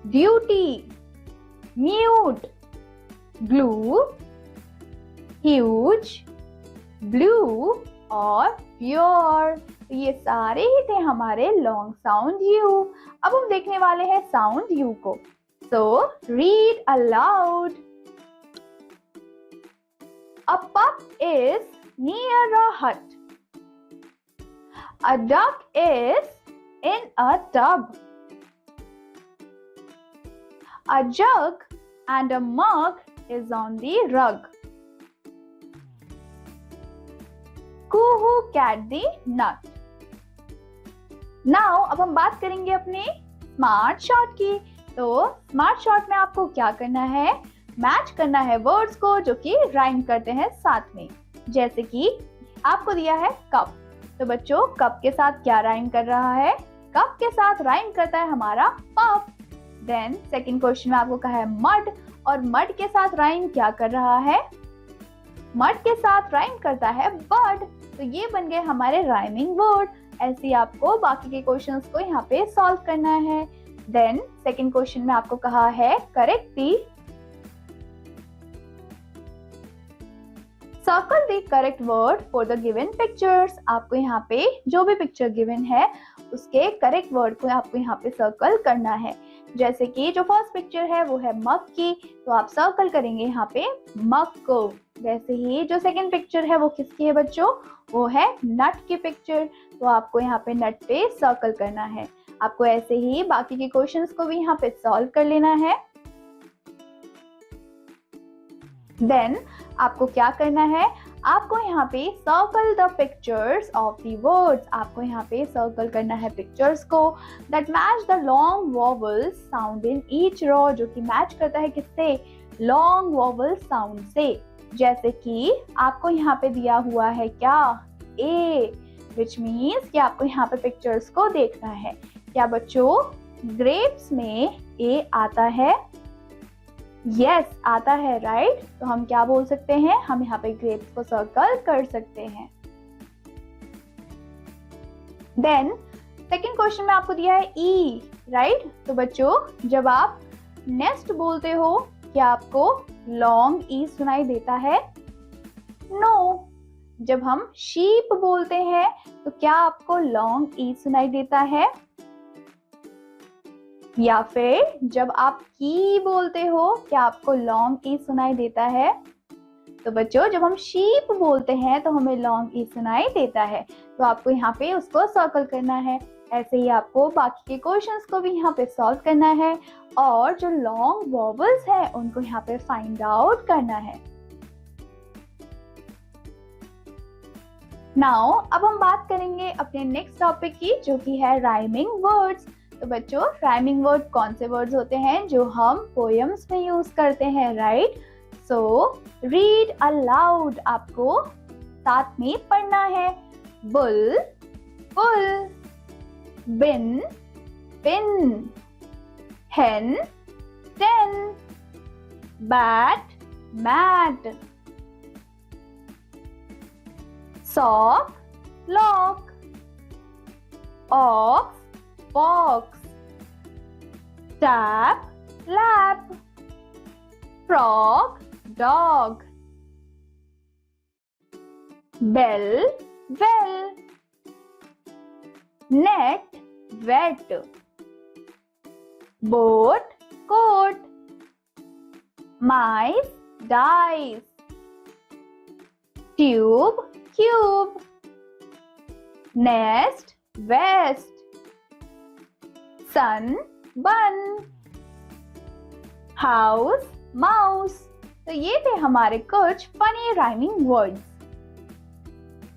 duty, mute, glue, huge, blue और प्योर। तो ये सारे ही थे हमारे लॉन्ग साउंड यू। अब हम देखने वाले हैं साउंड यू को। सो read allowed. A pup is near a hut. A duck is in a tub. A jug and a mug is on the rug. Kuhu cat the nut. Now अब हम बात करेंगे अपने स्मार्ट शॉट की। तो smart shot में आपको क्या करना है? मैच करना है वर्ड्स को जो कि राइम करते हैं साथ में। जैसे कि आपको दिया है कप, तो बच्चों कप के साथ क्या राइम कर रहा है? कप के साथ राइम करता है हमारा पप। देन सेकंड क्वेश्चन में आपको कहा है मड, और मड के साथ राइम क्या कर रहा है? मड के साथ राइम करता है बड। तो ये बन गए हमारे राइमिंग वर्ड। ऐसे ही आपको बाकी के क्वेश्चंस को यहाँ पे सॉल्व करना है। देन सेकंड क्वेश्चन में आपको कहा है correct the circle the correct word for the given pictures. आपको यहाँ पे जो भी पिक्चर गिवन है उसके करेक्ट वर्ड को आपको यहाँ पे सर्कल करना है। जैसे कि जो फर्स्ट पिक्चर है वो है मग की, तो आप सर्कल करेंगे यहाँ पे मग को। वैसे ही जो सेकंड पिक्चर है वो किसकी है बच्चों? वो है नट की पिक्चर, तो आपको यहाँ पे नट पे सर्कल करना है। आपको ऐसे ही बाकी के क्वेश्चंस को भी यहाँ पे सॉल्व कर लेना है। देन आपको क्या करना है? आपको यहाँ पे circle the pictures of the words. आपको यहाँ पे सर्कल करना है पिक्चर्स को that match the long vowel sound in each row, जो कि मैच करता है किससे? लॉन्ग वॉवल साउंड से। जैसे कि आपको यहाँ पे दिया हुआ है क्या? ए, विच मीन्स कि आपको यहाँ पे पिक्चर्स को देखना है। क्या बच्चों ग्रेप्स में ए आता है? यस आता है, राइट। तो हम क्या बोल सकते हैं? हम यहाँ पे ग्रेप्स को सर्कल कर सकते हैं। देन सेकंड क्वेश्चन में आपको दिया है ई, राइट। तो बच्चों जब आप नेस्ट बोलते हो क्या आपको लॉन्ग ई सुनाई देता है? नो। जब हम शीप बोलते हैं तो क्या आपको लॉन्ग ई सुनाई देता है? या फिर जब आप की बोलते हो क्या आपको लॉन्ग ई सुनाई देता है? तो बच्चों जब हम शीप बोलते हैं तो हमें लॉन्ग ई सुनाई देता है, तो आपको यहाँ पे उसको सर्कल करना है। ऐसे ही आपको बाकी के क्वेश्चंस को भी यहाँ पे सॉल्व करना है और जो लॉन्ग वॉवल्स है उनको यहाँ पे फाइंड आउट करना है। नाउ अब हम बात करेंगे अपने नेक्स्ट टॉपिक की, जो कि है राइमिंग वर्ड्स। तो बच्चों राइमिंग वर्ड कौन से वर्ड्स होते हैं जो हम पोएम्स में यूज करते हैं, राइट। सो रीड अलाउड, आपको साथ में पढ़ना है। बुल, बुल, बिन, pin, hen, ten, bat, mat, sock, lock, ox, fox, tap, lap, frog, dog, bell, well, net, wet, boat, coat, mice, dice, tube, cube, nest, vest, sun, bun, house, mouse। तो ये थे हमारे कुछ funny rhyming words.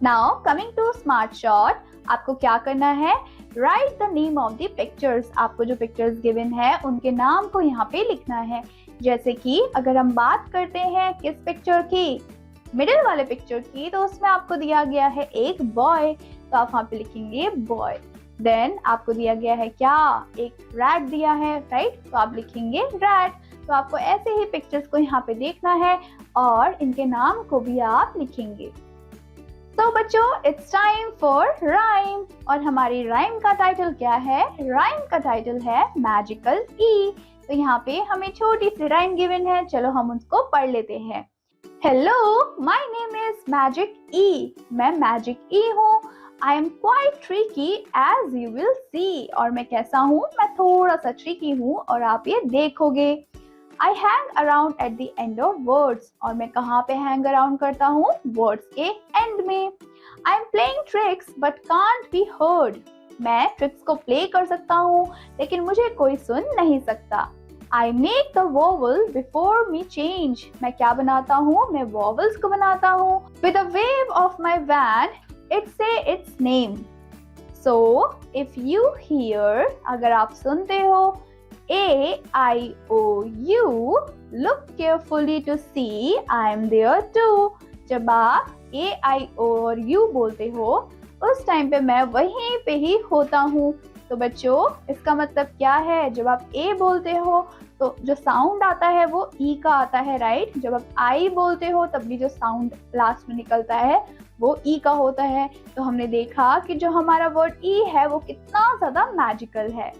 Now coming to smart shot, आपको क्या करना है? Write the name of the pictures. आपको जो पिक्चर्स गिवन है उनके नाम को यहाँ पे लिखना है। जैसे कि अगर हम बात करते हैं किस पिक्चर की, मिडिल वाले पिक्चर की, तो उसमें आपको दिया गया है एक बॉय, तो आप वहाँ पे लिखेंगे बॉय। देन आपको दिया गया है क्या, एक रैट दिया है, राइट, तो आप लिखेंगे रैट। तो आपको ऐसे ही पिक्चर्स को यहाँ पे देखना है और इनके नाम को भी आप लिखेंगे। तो बच्चों, इट्स टाइम फॉर राइम, और हमारी राइम का टाइटल क्या है? राइम का टाइटल है मैजिकल ई। तो यहाँ पे हमें छोटी सी राइम गिवन है, चलो हम उसको पढ़ लेते हैं। Hello, my name is magic E. मैं मैजिक ई हूँ। I am quite tricky as you will see. और मैं कैसा हूँ? मैं थोड़ा सा ट्रिकी हूँ और आप ये देखोगे। I hang around at the end of words, और मैं कहाँ पे hang around करता हूँ? Words के end में। I'm playing tricks but can't be heard. मैं tricks को play कर सकता हूँ लेकिन मुझे कोई सुन नहीं सकता। I make the vowel before me change. मैं क्या बनाता हूँ? मैं vowels को बनाता हूँ। With a wave of my wand, it say its name. So if you hear, अगर आप सुनते हो A-I-O-U, look carefully to see I am there too. जब आप A-I-O और U बोलते हो, उस टाइम पे मैं वहीं पे ही होता हूँ। तो बच्चों, इसका मतलब क्या है? जब आप A बोलते हो तो जो साउंड आता है वो E का आता है, राइट? जब आप I बोलते हो तब भी जो साउंड लास्ट में निकलता है वो E का होता है। तो हमने देखा कि जो हमारा वर्ड E है वो कितना ज़्यादा मैजिकल है।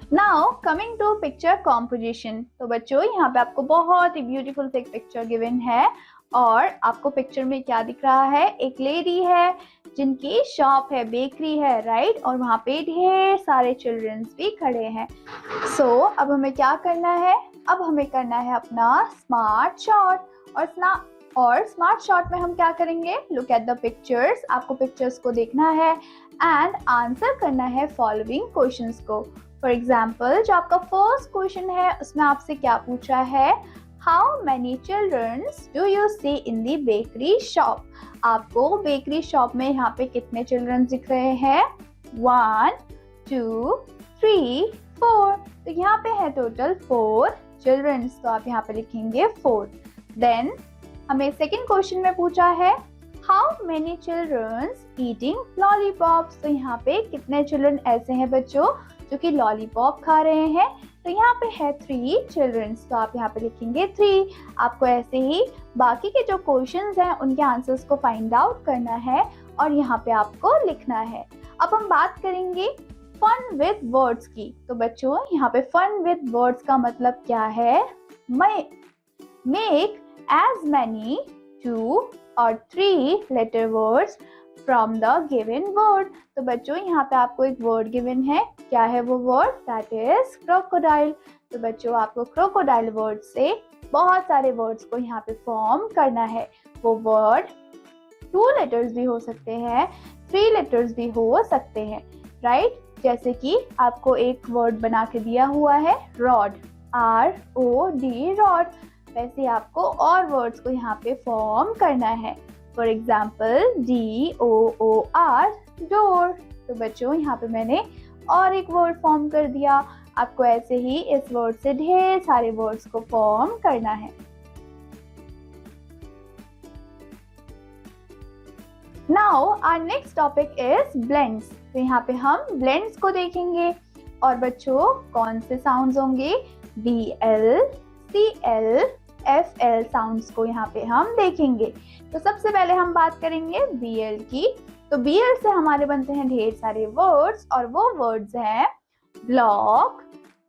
Now coming to picture composition, तो बच्चों यहाँ पे आपको बहुत ही ब्यूटीफुल से एक पिक्चर गिवन है और आपको पिक्चर में क्या दिख रहा है? एक लेडी है जिनकी शॉप है, बेकरी है, राइट? और वहाँ पे ढेर सारे चिल्ड्रंस भी खड़े हैं। अब हमें क्या करना है? अब हमें करना है अपना स्मार्ट शॉट। और स्मार्ट शॉट में हम क्या करेंगे? Look at the pictures. आपको पिक्चर्स को देखना है एंड आंसर करना है फॉलोइंग क्वेश्चंस को। फॉर एग्जाम्पल, जो आपका फर्स्ट क्वेश्चन है उसमें आपसे क्या पूछा है? How many childrens do you see in the bakery shop? आपको बेकरी शॉप में यहाँ पे कितने चिल्ड्रन दिख रहे हैं? 1, 2, 3, 4। तो यहाँ पे है टोटल 4 चिल्ड्रंस, तो आप यहाँ पे लिखेंगे 4। देन हमें सेकेंड क्वेश्चन में पूछा है how many childrens eating lollipops? तो यहाँ पे कितने चिल्ड्रन ऐसे हैं बच्चों जो कि लॉलीपॉप खा रहे हैं? तो यहाँ पे है 3 चिल्ड्रंस, तो आप यहाँ पे लिखेंगे 3। आपको ऐसे ही बाकी के जो क्वेश्चंस हैं उनके आंसर्स को फाइंड आउट करना है और यहाँ पे आपको लिखना है। अब हम बात करेंगे फन विद वर्ड्स की। तो बच्चों, यहाँ पे फन विद वर्ड्स का मतलब क्या है? मेक एज मैनी 2 और 3 letter words from the given word. तो बच्चों, यहाँ पे आपको एक वर्ड गिवन है। क्या है वो वर्ड? That is crocodile. तो बच्चों, आपको क्रोकोडाइल वर्ड से बहुत सारे वर्ड्स को यहाँ पे फॉर्म करना है। वो वर्ड 2 लेटर्स भी हो सकते हैं, 3 लेटर्स भी हो सकते हैं, राइट? जैसे कि आपको एक वर्ड बना के दिया हुआ है रॉड, ROD, रॉड। वैसे आपको और वर्ड्स को यहाँ पे फॉर्म करना है। For example DOOR, door. तो बच्चों, यहाँ पे मैंने और एक वर्ड फॉर्म कर दिया। आपको ऐसे ही इस वर्ड से ढेर सारे वर्ड्स को फॉर्म करना है। Now our next topic is blends. तो यहाँ पे हम ब्लेंड्स को देखेंगे और बच्चों कौन से साउंड्स होंगे? BL, CL, FL साउंड्स को यहाँ पे हम देखेंगे। तो सबसे पहले हम बात करेंगे BL की। तो BL से हमारे बनते हैं ढेर सारे वर्ड्स और वो वर्ड्स हैं block,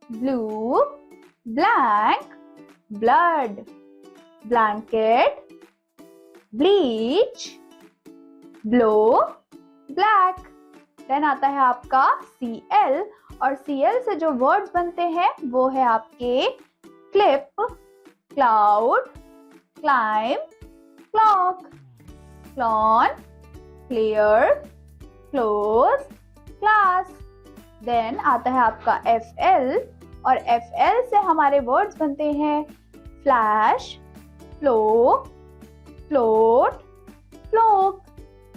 blue, blank, blood, blanket, bleach, blow, black. Then आता है आपका CL और CL से जो वर्ड्स बनते हैं वो है आपके clip, cloud, climb, clock, clone, clear, close, class. Then आता है आपका FL और FL से हमारे वर्ड्स बनते हैं फ्लैश, फ्लो, फ्लोट, फ्लोक।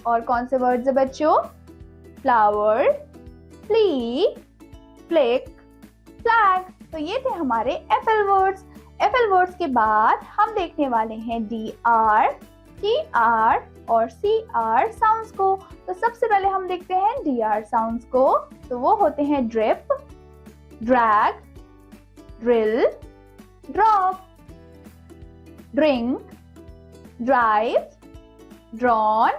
और कौन से वर्ड्स है बच्चों? Flower, flea, flick, flag. तो ये थे हमारे FL वर्ड्स। FL वर्ड्स के बाद हम देखने वाले हैं DR, TR और CR साउंड्स को। तो सबसे पहले हम देखते हैं DR साउंड्स को। तो वो होते हैं drip, drag, drill, drop, drink, drive, drawn,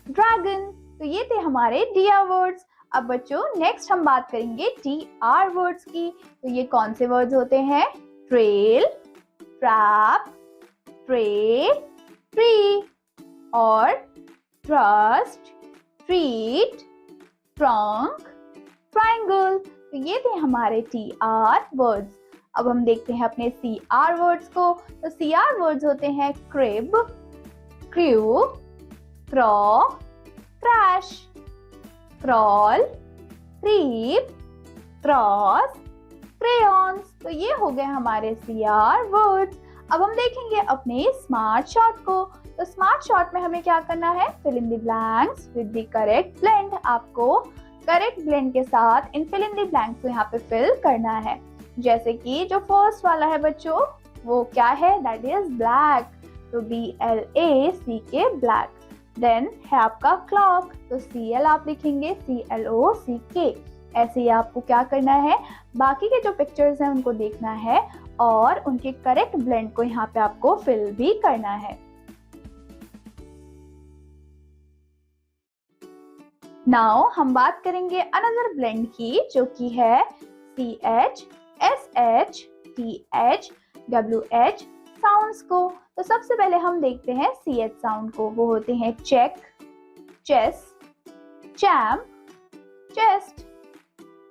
dragon. तो ये थे हमारे DR वर्ड्स। अब बच्चों नेक्स्ट हम बात करेंगे TR वर्ड्स की। तो ये कौन से वर्ड्स होते हैं? ट्रेल, ट्रैप, ट्रे, ट्री और ट्रस्ट, ट्रीट, ट्रंक, ट्रायंगल। तो ये थे हमारे TR वर्ड्स। अब हम देखते हैं अपने CR वर्ड्स को। तो CR वर्ड्स होते हैं crib, crew, craw, crash, crawl, creep, cross, crayons. तो ये हो गए हमारे CR वर्ड्स। अब हम देखेंगे अपने स्मार्ट शॉर्ट को। तो स्मार्ट शॉर्ट में हमें क्या करना है? Fill in the blanks with the correct blend. आपको करेक्ट ब्लेंड के साथ इन फिल इन द ब्लैंक्स को यहाँ पे फिल करना है। जैसे कि जो फर्स्ट वाला है बच्चों, वो क्या है? That is black. तो BLACK ब्लैक। देन है आपका क्लॉक। तो CL आप लिखेंगे CLOCK। ऐसे ही आपको क्या करना है? बाकी के जो पिक्चर्स हैं उनको देखना है और उनके करेक्ट ब्लेंड को यहाँ पे आपको फिल भी करना है। नाउ हम बात करेंगे अनदर ब्लेंड की, जो कि है CH, SH, TH, WH sounds को। तो सबसे पहले हम देखते हैं CH साउंड को। वो होते हैं check, chess, champ, chest,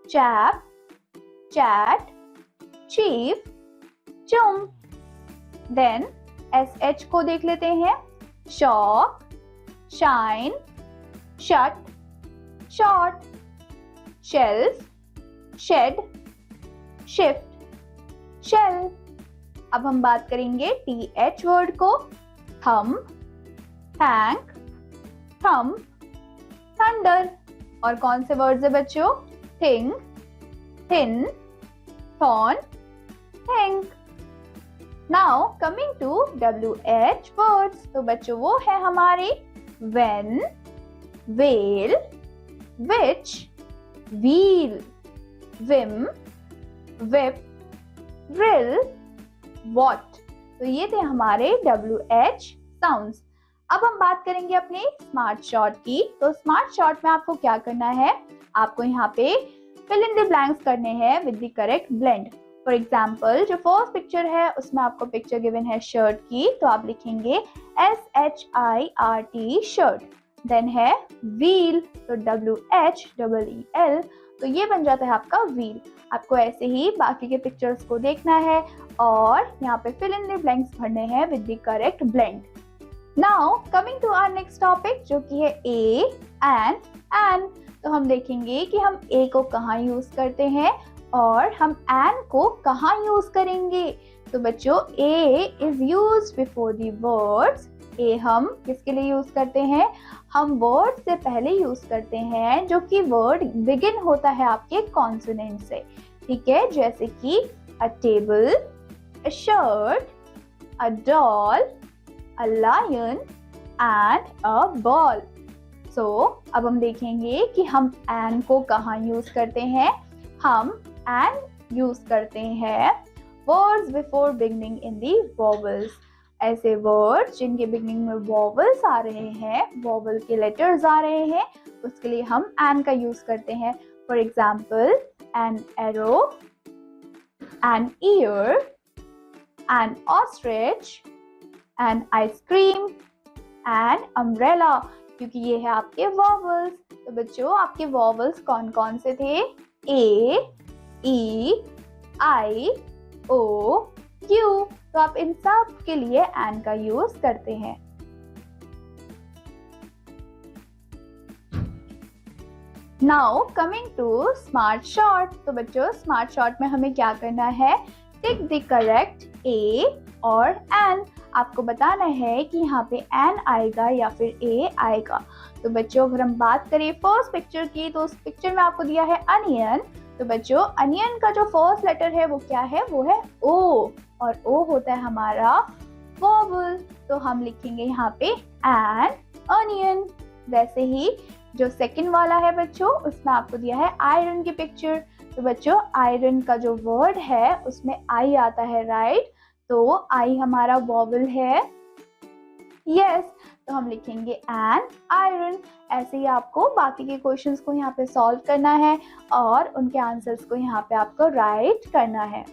chap, chat, chief, chum. Then SH को देख लेते हैं। Shock, shine, shut, short, shelf, shed, shift, shell. अब हम बात करेंगे TH वर्ड को। थम, थैंक, थम, थंडर। और कौन से वर्ड्स है बच्चों? Thing, thin, thorn, think. Now coming to WH words. तो बच्चों वो है हमारे when, well, which, wheel, whim, whip, drill, what. तो ये थे हमारे WH साउंड्स। अब हम बात करेंगे अपने स्मार्ट शॉर्ट की। तो स्मार्ट शॉर्ट में आपको क्या करना है? आपको यहाँ पे फिल इन द ब्लैंक्स करने हैं with the correct blend. For example जो फर्स्ट पिक्चर है उसमें आपको पिक्चर गिवन है शर्ट की, तो आप लिखेंगे SHIRT शर्ट। देन है व्हील, तो WHEEL, तो ये बन जाता है आपका व्हील। आपको ऐसे ही बाकी के पिक्चर्स को देखना है और यहाँ पे फिल इन द ब्लैंक्स भरने हैं with the correct blend. Now coming to our next topic, जो कि है ए, एन। तो हम देखेंगे कि हम ए को कहाँ यूज करते हैं और हम एन को कहाँ यूज करेंगे। तो बच्चों a is used before the words. A हम किसके लिए यूज करते हैं? हम वर्ड से पहले यूज करते हैं जो कि वर्ड बिगिन होता है आपके कॉन्सोनेंट से। ठीक है, जैसे कि a table, a shirt, a doll, a lion and a ball. So अब हम देखेंगे कि हम एन को कहाँ यूज करते हैं। हम एन यूज करते हैं वर्ड्स बिफोर बिगनिंग इन दी वॉवल्स। ऐसे वर्ड्स जिनके बिगनिंग में वॉवल्स आ रहे हैं, वॉवल के लेटर्स आ रहे हैं, उसके लिए हम एन का यूज करते हैं। For example an arrow, an ear, an ostrich, an ice cream, an umbrella, क्योंकि ये है आपके वॉवल्स। तो बच्चों आपके वॉवल्स कौन कौन से थे? ए, ई, आई, ओ, यू। तो आप इन सब के लिए एन का यूज करते हैं। Now coming to smart short. तो बच्चों स्मार्ट शॉर्ट में हमें क्या करना है? टिक द करेक्ट ए और एन। आपको बताना है कि यहाँ पे एन आएगा या फिर ए आएगा। तो बच्चों अगर हम बात करें फर्स्ट पिक्चर की, तो उस पिक्चर में आपको दिया है अनियन। तो बच्चों अनियन का जो फर्स्ट लेटर है वो क्या है? वो है ओ। और ओ होता है हमारा वॉवल, तो हम लिखेंगे यहाँ पे एन अनियन। वैसे ही जो सेकंड वाला है बच्चों, उसमें आपको दिया है आयरन की पिक्चर। तो बच्चों आयरन का जो वर्ड है उसमें आई आता है, राइट? तो आई हमारा वॉवल है, यस। तो हम लिखेंगे एन आयरन। ऐसे ही आपको बाकी के क्वेश्चंस को यहाँ पे सॉल्व करना है और उनके आंसर्स को यहाँ पे आपको राइट करना है।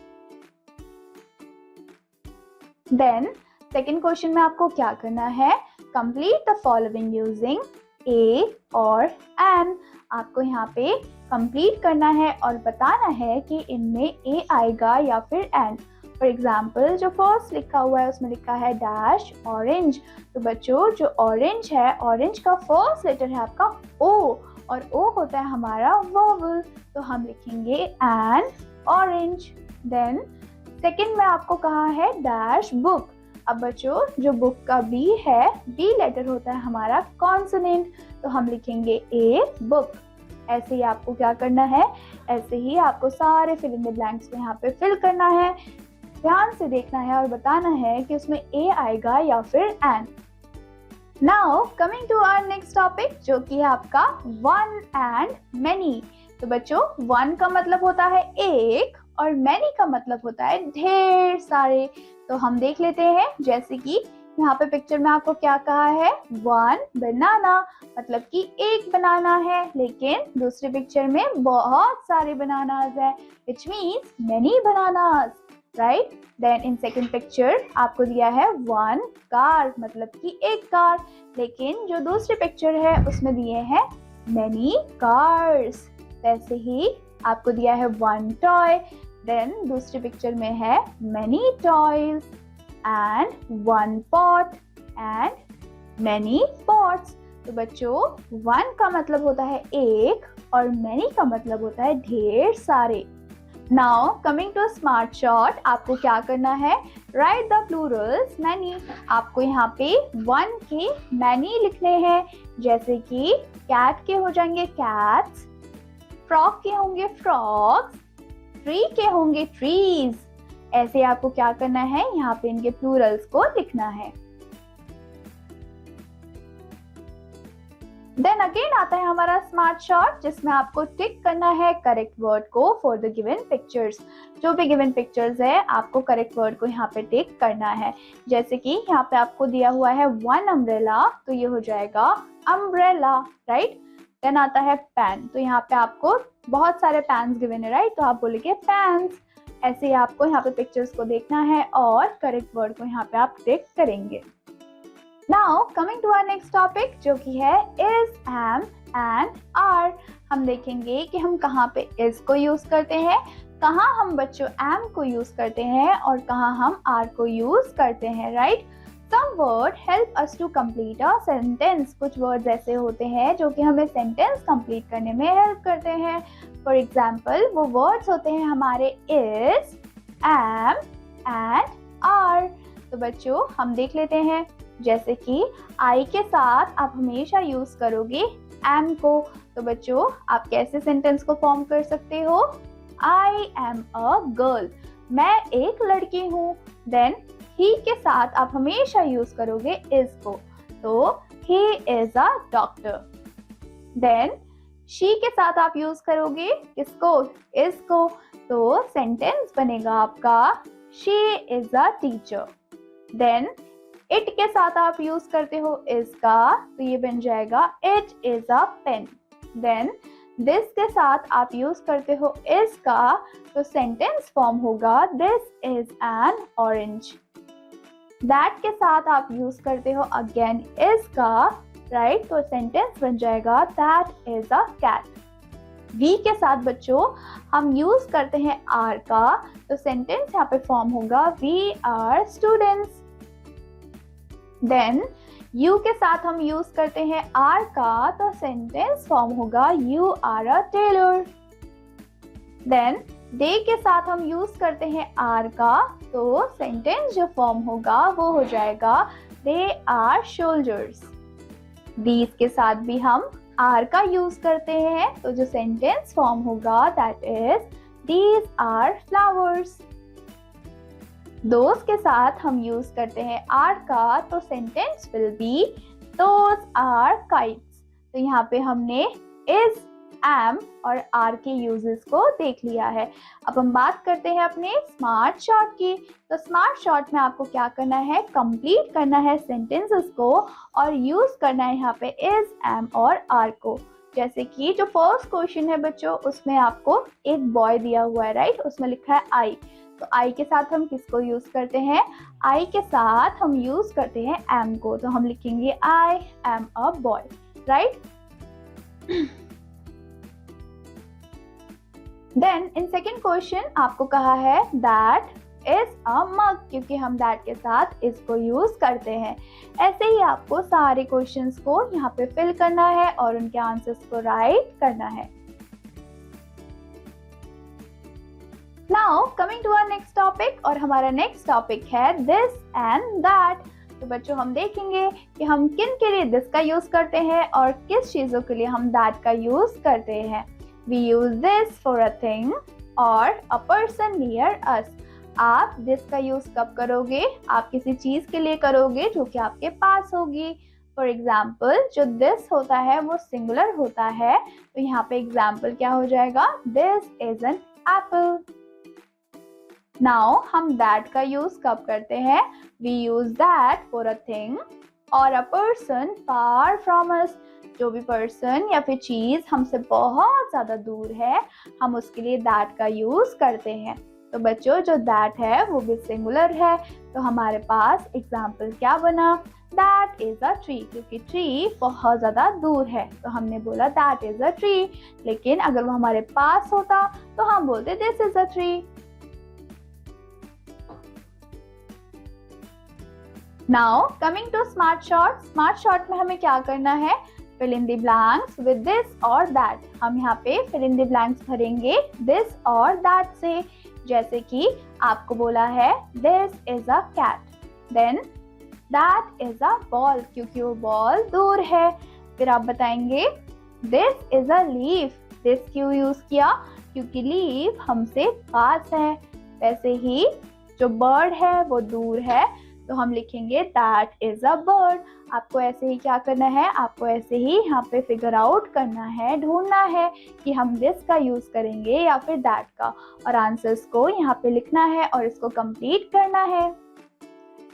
देन सेकेंड क्वेश्चन में आपको क्या करना है, कंप्लीट द फॉलोइंग यूजिंग ए और एन। आपको यहाँ पे कंप्लीट करना है और बताना है कि इनमें ए आएगा या फिर एन। फॉर एग्जाम्पल जो फर्स्ट लिखा हुआ है उसमें लिखा है डैश ऑरेंज। तो बच्चों जो ऑरेंज है, ऑरेंज का फर्स्ट लेटर है आपका ओ, और ओ होता है हमारा वोवल, तो हम लिखेंगे एन ऑरेंज। देन सेकंड में आपको कहा है डैश बुक। अब बच्चों जो बुक का बी है, बी लेटर होता है हमारा कॉन्सोनेंट, तो हम लिखेंगे ए बुक। ऐसे ही आपको क्या करना है, ऐसे ही आपको सारे फिल इन द ब्लैंक्स को यहाँ पे फिल करना है, ध्यान से देखना है और बताना है कि उसमें ए आएगा या फिर an. Now coming to our next topic जो कि है आपका वन एंड मैनी। तो बच्चों वन का मतलब होता है एक और मैनी का मतलब होता है ढेर सारे। तो हम देख लेते हैं, जैसे कि यहाँ पे पिक्चर में आपको क्या कहा है, वन बनाना, मतलब कि एक बनाना है, लेकिन दूसरी पिक्चर में बहुत सारे बनानास है, which means many bananas, right? Then in second picture आपको दिया है वन कार, मतलब कि एक कार, लेकिन जो दूसरी पिक्चर है उसमें दिए हैं many cars। वैसे ही आपको दिया है वन टॉय, देन दूसरी पिक्चर में है many toys and one pot and many pots। तो बच्चों वन का मतलब होता है एक और many का मतलब होता है ढेर सारे। Now coming to smart shot, आपको क्या करना है, राइट द प्लूरल्स मैनी। आपको यहाँ पे वन के मैनी लिखने हैं, जैसे कि कैट के हो जाएंगे कैट्स, फ्रॉक के होंगे फ्रॉक्स, ट्री के होंगे ट्रीज। ऐसे आपको क्या करना है, यहाँ पे इनके प्लूरल्स को लिखना है। देन अगेन आता है हमारा स्मार्ट शॉट, जिसमें आपको टिक करना है करेक्ट वर्ड को फॉर द गिवन पिक्चर्स। जो भी गिवन पिक्चर्स है आपको करेक्ट वर्ड को यहाँ पे टिक करना है। जैसे कि यहाँ पे आपको दिया हुआ है वन अम्ब्रेला, तो ये हो जाएगा अम्ब्रेला, राइट। देन आता है पैन, तो यहाँ पे आपको बहुत सारे पैन्स गिवन है, राइट, तो आप बोलेंगे पैन्स। ऐसे ही आपको यहाँ पे पिक्चर्स को देखना है और करेक्ट वर्ड को यहाँ पे आप टिक करेंगे। Now coming to our next topic जो कि है इज, एम एंड आर। हम देखेंगे कि हम कहाँ पे इज को यूज करते हैं, कहाँ हम बच्चों एम को यूज करते हैं और कहाँ हम आर को यूज करते हैं, right. Some word help us to complete a sentence. कुछ वर्ड्स ऐसे होते हैं जो कि हमें सेंटेंस कंप्लीट करने में हेल्प करते हैं। फॉर एग्जाम्पल वो वर्ड्स होते हैं हमारे इज, एम एंड आर। तो बच्चों हम देख लेते हैं, जैसे कि आई के साथ आप हमेशा यूज करोगे एम को, तो बच्चों आप कैसे सेंटेंस को फॉर्म कर सकते हो, आई एम अ गर्ल, मैं एक लड़की हूँ। देन ही के साथ आप हमेशा यूज करोगे इज को, तो he is a doctor. Then she के साथ आप यूज करोगे किसको, इज को, तो सेंटेंस बनेगा आपका she is a teacher. Then it के साथ आप यूज करते हो इज का, तो ये बन जाएगा it is a pen. Then this के साथ आप यूज करते हो इज का, तो सेंटेंस फॉर्म होगा this is an orange. That के साथ आप यूज करते हो अगेन इज का, राइट, तो सेंटेंस बन जाएगा that is a cat. We के साथ बच्चों हम यूज करते हैं आर का, तो सेंटेंस यहाँ पे फॉर्म होगा we are students. Then you के साथ हम यूज करते हैं आर का, तो सेंटेंस फॉर्म होगा you are a tailor. Then they के साथ हम यूज करते हैं आर का, तो सेंटेंस जो फॉर्म होगा वो हो जाएगा दे आर सोल्जर्स। दीज के साथ भी हम आर का यूज करते हैं, तो जो सेंटेंस फॉर्म होगा that is these are flowers. Those के साथ हम यूज करते हैं आर का, तो sentence will be those are kites. तो यहाँ पे हमने इज, एम और आर के यूजेस को देख लिया है। अब हम बात करते हैं अपने स्मार्ट शॉर्ट की। तो स्मार्ट शॉर्ट में आपको क्या करना है, कंप्लीट करना है सेंटेंसेस को और यूज करना है यहाँ पे इज, एम और आर को। जैसे कि जो फर्स्ट क्वेश्चन है बच्चों, उसमें आपको एक बॉय दिया हुआ है, राइट, उसमें लिखा है आई। तो आई के साथ हम किसको यूज करते हैं, आई के साथ हम यूज करते हैं एम को। तो हम लिखेंगे I am a boy, right. Then in second question आपको कहा है दैट इज अ मग, क्योंकि हम दैट के साथ इसको यूज करते हैं। ऐसे ही आपको सारे क्वेश्चंस को यहाँ पे फिल करना है और उनके आंसर्स को राइट करना है। Now coming to our next topic, और हमारा नेक्स्ट टॉपिक है दिस एंड दैट। तो बच्चों हम देखेंगे कि हम किन के लिए दिस का यूज करते हैं और किस चीजों के लिए हम दैट का यूज करते हैं। We use this for a thing or a person near us. आप this का यूज कब करोगे, आप किसी चीज के लिए करोगे जो कि आपके पास होगी। फॉर एग्जाम्पल जो this होता है वो सिंगुलर होता है, तो यहाँ पे एग्जाम्पल क्या हो जाएगा, this is an apple. Now हम that का यूज कब करते हैं, we use that for a thing or a person far from us. जो भी पर्सन या फिर चीज हमसे बहुत ज्यादा दूर है, हम उसके लिए दैट का यूज करते हैं। तो बच्चों जो दैट है वो भी सिंगुलर है, तो हमारे पास एग्जाम्पल क्या बना, दैट इज अ ट्री, क्योंकि ट्री बहुत ज्यादा दूर है तो हमने बोला दैट इज अ ट्री। लेकिन अगर वो हमारे पास होता तो हम बोलते this is a tree. Now coming to smart short. Smart short में हमें क्या करना है, fill in the blanks with this or that। हम यहाँ पे fill in the blanks भरेंगे this और that से। जैसे कि आपको बोला है this is a cat, then that is a ball, क्योंकि वो बॉल दूर है। फिर आप बताएंगे this is a leaf, this क्यों यूज किया, क्योंकि leaf हमसे पास है। वैसे ही जो bird है वो दूर है, तो हम लिखेंगे that is a bird। आपको ऐसे ही क्या करना है, आपको ऐसे ही यहाँ पे फिगर आउट करना है, ढूंढना है कि हम this का यूज करेंगे या फिर that का, और आंसर्स को यहाँ पे लिखना है और इसको कंप्लीट करना है।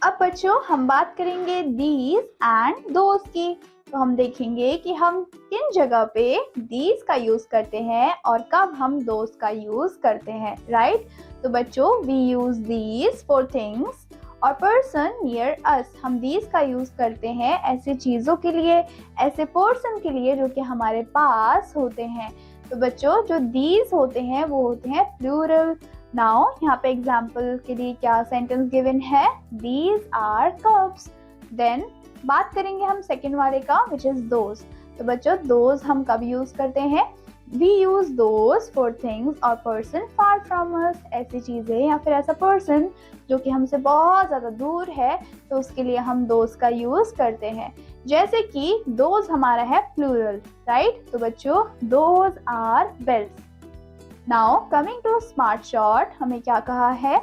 अब बच्चों हम बात करेंगे these and those की। तो हम देखेंगे कि हम किन जगह पे these का यूज करते हैं और कब हम those का यूज करते हैं, राइट। तो बच्चों we use these for things और पर्सन नियर अस। हम these का यूज करते हैं ऐसी चीजों के लिए, ऐसे पर्सन के लिए जो कि हमारे पास होते हैं। तो बच्चों जो these होते हैं वो होते हैं प्लूरल। नाउ यहाँ पे एग्जाम्पल के लिए क्या सेंटेंस गिवन है, these are cups। देन बात करेंगे हम सेकेंड वाले का which is those। तो बच्चों those हम कब यूज करते हैं, we use those for things or person far from us। ऐसी चीजें या फिर ऐसा पर्सन जो कि हमसे बहुत ज्यादा दूर है, तो उसके लिए हम those का यूज करते हैं। जैसे कि those हमारा है प्लूरल, राइट। तो बच्चों those are bells। Now coming to smart short, हमें क्या कहा है,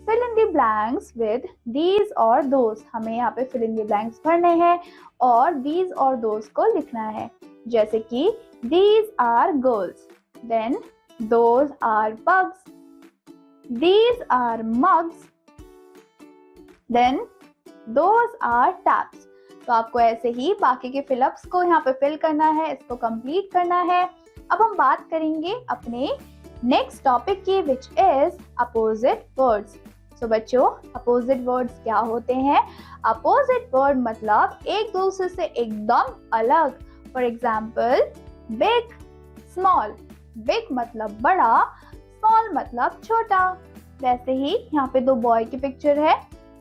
fill in the blanks with these और those। हमें यहाँ पे fill in the blanks भरने हैं और these और those को लिखना है। जैसे कि these are girls, then those are bugs, these are mugs, then those are taps। तो आपको ऐसे ही बाकी के फिलअप्स को यहाँ पे फिल करना है, इसको कंप्लीट करना है। अब हम बात करेंगे अपने नेक्स्ट टॉपिक की which is opposite words। तो बच्चों अपोजिट वर्ड्स क्या होते हैं, अपोजिट वर्ड मतलब एक दूसरे से एकदम अलग। For example big small, big मतलब बड़ा, स्मॉल मतलब छोटा। वैसे ही यहाँ पे दो बॉय की पिक्चर है,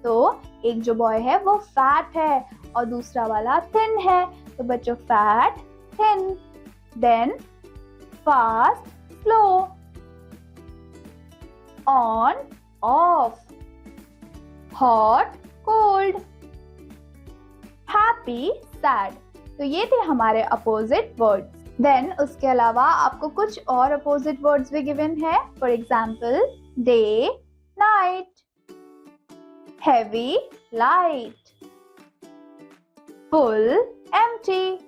तो एक जो बॉय है वो फैट है और दूसरा वाला थिन है। तो बच्चों fat thin, then fast slow, on off, hot cold, happy sad. तो ये थे हमारे अपोजिट वर्ड्स। देन उसके अलावा आपको कुछ और अपोजिट वर्ड्स भी गिवन है। For example day night, heavy, light, full, empty,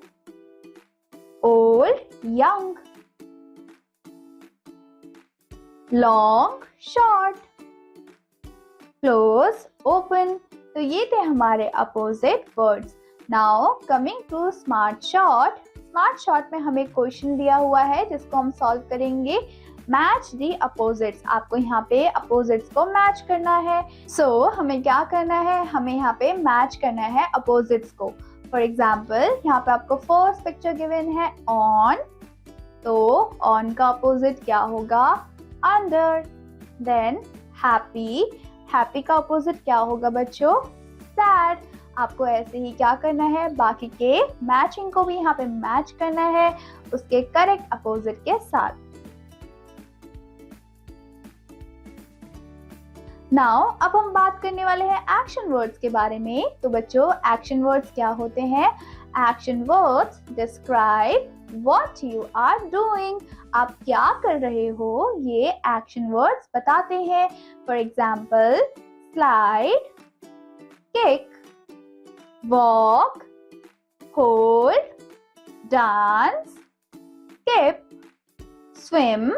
old, young, long, short, close, open. तो ये थे हमारे opposite words. Now coming to smart short. Smart short में हमें क्वेश्चन दिया हुआ है जिसको हम सॉल्व करेंगे. मैच दी अपोजिट्स. आपको यहाँ पे अपोजिट्स को मैच करना है. सो हमें क्या करना है, हमें यहाँ पे मैच करना है अपोजिट्स को. फॉर एग्जाम्पल यहाँ पे आपको फर्स्ट पिक्चर गिवन है ऑन. तो ऑन का अपोजिट क्या होगा, अंडर. Than happy. हैप्पी का अपोजिट क्या होगा बच्चों, सैड. आपको ऐसे ही क्या करना है, बाकी के मैचिंग को भी यहाँ पे मैच करना है उसके करेक्ट अपोजिट के साथ. नाउ अब हम बात करने वाले हैं एक्शन वर्ड्स के बारे में. तो बच्चों एक्शन वर्ड्स क्या होते हैं, action words describe what you are doing. आप क्या कर रहे हो ये एक्शन वर्ड्स बताते हैं. For example slide, kick, walk, hold, dance, skip, swim,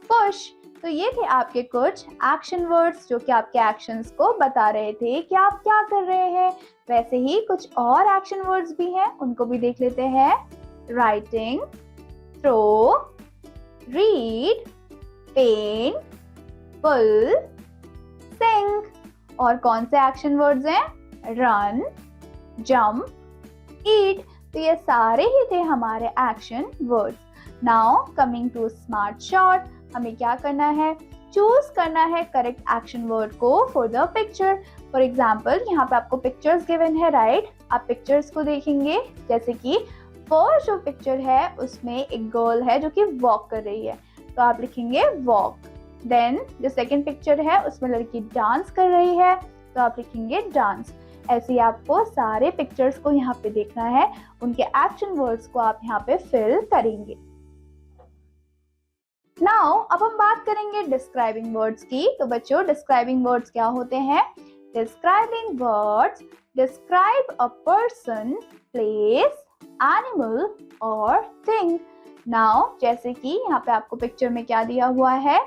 push. तो ये थे आपके कुछ एक्शन वर्ड्स जो कि आपके एक्शंस को बता रहे थे कि आप क्या कर रहे हैं. वैसे ही कुछ और एक्शन वर्ड्स भी हैं, उनको भी देख लेते हैं. Writing, throw, read, paint, pull, sing. और कौन से एक्शन वर्ड्स हैं, रन, जंप, ईट. तो ये सारे ही थे हमारे action words. Now coming to smart short. हमें क्या करना है, चूज करना है करेक्ट एक्शन वर्ड को for the picture. For example यहाँ पे आपको पिक्चर्स गिवन है, राइट. आप पिक्चर्स को देखेंगे. जैसे कि फर्स्ट जो पिक्चर है उसमें एक गर्ल है जो कि वॉक कर रही है, तो आप लिखेंगे वॉक. देन जो सेकंड पिक्चर है उसमें लड़की डांस कर रही है, तो आप लिखेंगे डांस. ऐसे ही आपको सारे पिक्चर्स को यहाँ पे देखना है, उनके एक्शन वर्ड्स को आप यहाँ पे फिल करेंगे. नाउ अब हम बात करेंगे डिस्क्राइबिंग वर्ड्स की. तो बच्चों डिस्क्राइबिंग वर्ड्स क्या होते हैं, describing words describe a person, place, animal और थिंग. नाउ जैसे कि यहाँ पे आपको पिक्चर में क्या दिया हुआ है,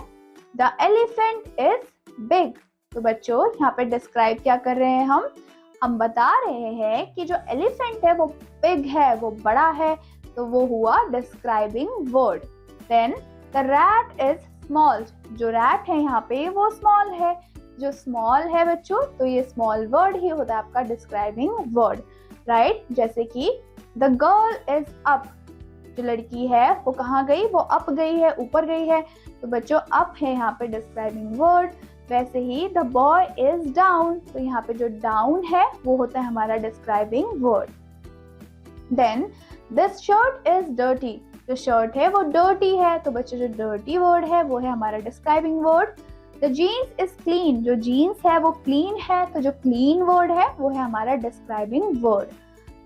द एलिफेंट इज बिग. तो बच्चों यहाँ पे डिस्क्राइब क्या कर रहे हैं, हम बता रहे हैं कि जो एलिफेंट है वो बिग है, वो बड़ा है. तो वो हुआ describing word. Then the rat is small. जो रैट है यहाँ पे वो स्मॉल है. जो स्मॉल है बच्चों, तो ये स्मॉल वर्ड ही होता है आपका डिस्क्राइबिंग वर्ड, राइट. जैसे कि द गर्ल इज अप. जो लड़की है वो कहाँ गई, वो अप गई है, ऊपर गई है. तो बच्चों अप है यहाँ पे डिस्क्राइबिंग वर्ड. वैसे ही द बॉय इज डाउन. तो यहाँ पे जो डाउन है वो होता है हमारा describing word. Then this shirt is dirty. जो शर्ट है वो डर्टी है, तो बच्चों जो डर्टी वर्ड है वो है हमारा describing word. The jeans is clean. जो जीन्स है वो क्लीन है, तो जो क्लीन वर्ड है वो है हमारा describing word.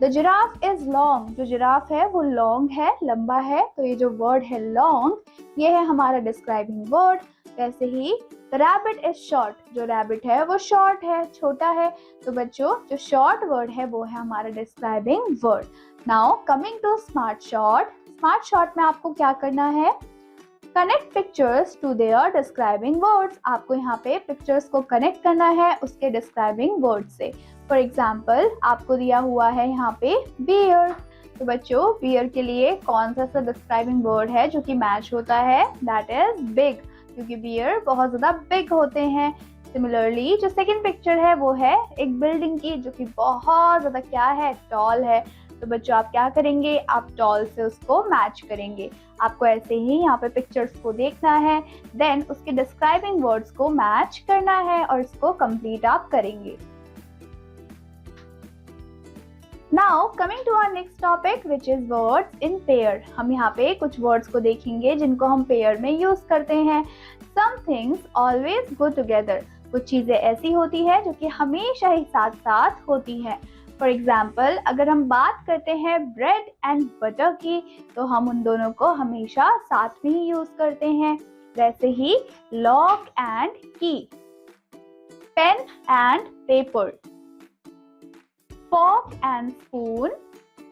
The giraffe is long. जो जिराफ है वो लॉन्ग है, लंबा है, तो ये जो वर्ड है लॉन्ग, ये है हमारा डिस्क्राइबिंग वर्ड. वैसे ही द रैबिट इज शॉर्ट. जो रैबिट है वो शॉर्ट है, छोटा है, तो बच्चों जो शॉर्ट वर्ड है वो है हमारा describing word. Now coming to smart short. Smart short में आपको क्या करना है, connect pictures to their describing words. आपको यहाँ पे पिक्चर्स को कनेक्ट करना है उसके डिस्क्राइबिंग वर्ड से. फॉर एग्जाम्पल आपको दिया हुआ है यहाँ पे बियर. तो बच्चों बियर के लिए कौन सा डिस्क्राइबिंग वर्ड है जो कि मैच होता है, दैट इज बिग. क्योंकि बियर बहुत ज्यादा बिग होते हैं. सिमिलरली जो सेकंड पिक्चर है वो है एक बिल्डिंग की जो कि बहुत ज्यादा क्या है, टॉल है. तो बच्चों आप क्या करेंगे, आप टॉल से उसको मैच करेंगे. आपको ऐसे ही यहाँ पे पिक्चर्स को देखना है, देन उसके डिस्क्राइबिंग वर्ड्स को मैच करना है और इसको कंप्लीट आप करेंगे. Now coming to our next topic which is words in pair. हम यहाँ पे कुछ वर्ड्स को देखेंगे जिनको हम पेयर में यूज करते हैं. Some things always go together. कुछ चीजें ऐसी होती है जो कि हमेशा ही साथ साथ होती है. फॉर एग्जाम्पल अगर हम बात करते हैं ब्रेड एंड बटर की, तो हम उन दोनों को हमेशा साथ में ही यूज करते हैं. वैसे ही लॉक एंड की. pen and paper, fork and spoon,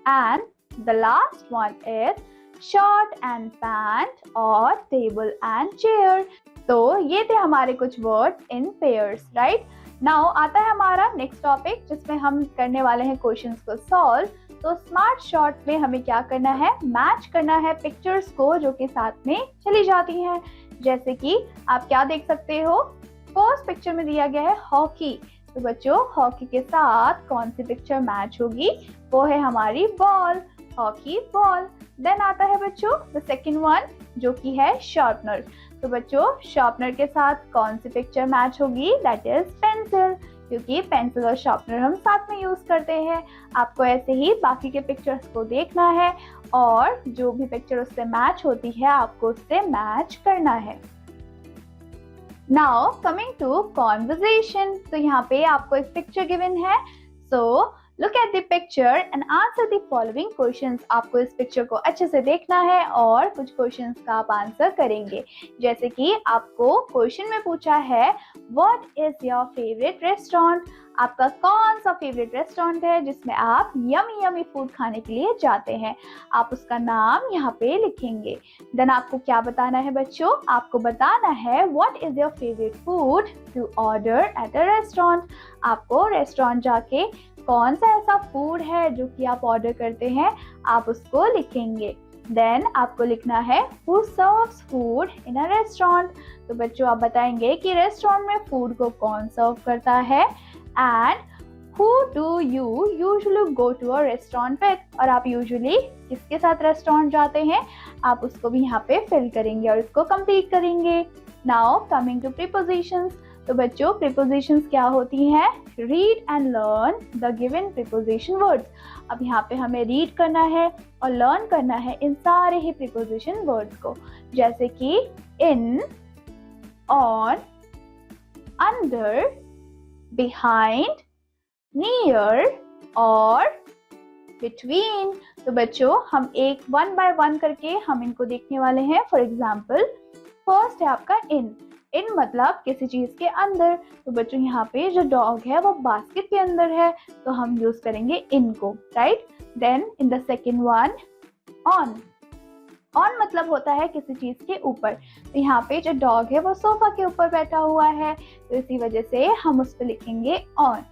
and the last one is shirt and pant और table and chair. तो ये थे हमारे कुछ words in pairs, right? Now आता है हमारा नेक्स्ट टॉपिक जिसमें हम करने वाले हैं क्वेश्चंस को सॉल्व। तो स्मार्ट शॉर्ट में हमें क्या करना है, मैच करना है पिक्चर्स को जो कि साथ में चली जाती हैं। जैसे कि आप क्या देख सकते हो, फर्स्ट पिक्चर में दिया गया है हॉकी। तो बच्चों हॉकी के साथ कौन सी पिक्चर मैच होगी, वो है हमारी बॉल, हॉकी बॉल। देन आता है बच्चों द सेकंड वन जो कि है शार्पनर। तो बच्चों शार्पनर के साथ कौन सी पिक्चर मैच होगी, दैट इज पेंसिल, क्योंकि पेंसिल और शार्पनर हम साथ में यूज करते हैं। आपको ऐसे ही बाकी के पिक्चर्स को देखना है और जो भी पिक्चर उससे मैच होती है आपको उससे मैच करना है। Now coming to conversation. तो यहाँ पे आपको एक पिक्चर गिवन है, so look at the picture and answer the following questions. आपको इस पिक्चर को अच्छे से देखना है और कुछ क्वेश्चंस का आप आंसर करेंगे। जैसे कि आपको क्वेश्चन में पूछा है what is your favourite restaurant, आपका कौन सा फेवरेट रेस्टोरेंट है जिसमें आप यमी यमी फूड खाने के लिए जाते हैं, आप उसका नाम यहाँ पे लिखेंगे। देन आपको क्या बताना है बच्चों, आपको बताना है what is your favourite food to order at a restaurant. आपको रेस्टोरेंट जाके कौन सा ऐसा फूड है जो कि आप ऑर्डर करते हैं, आप उसको लिखेंगे। देन आपको लिखना है who serves food in a restaurant. तो बच्चों आप बताएंगे कि रेस्टोरेंट में फूड को कौन सर्व करता है। And who do you usually go to a restaurant with, और आप यूजुअली किसके साथ रेस्टोरेंट जाते हैं, आप उसको भी यहाँ पे फिल करेंगे और इसको कंप्लीट करेंगे। Now coming to prepositions. तो बच्चों प्रीपोजिशंस क्या होती हैं, read and learn the given preposition words. अब यहाँ पे हमें रीड करना है और लर्न करना है इन सारे ही प्रीपोजिशन वर्ड्स को, जैसे कि इन, ऑन, अंडर, बिहाइंड, नियर और बिटवीन। तो बच्चों हम एक वन बाय वन करके हम इनको देखने वाले हैं। फॉर एग्जाम्पल फर्स्ट है आपका इन। इन मतलब किसी चीज के अंदर। तो बच्चों यहाँ पे जो डॉग है वो बास्केट के अंदर है, तो हम यूज करेंगे इन को, right? Then in the second one on. On मतलब होता है किसी चीज के ऊपर। तो यहाँ पे जो डॉग है वो सोफा के ऊपर बैठा हुआ है, तो इसी वजह से हम उस पर लिखेंगे ऑन।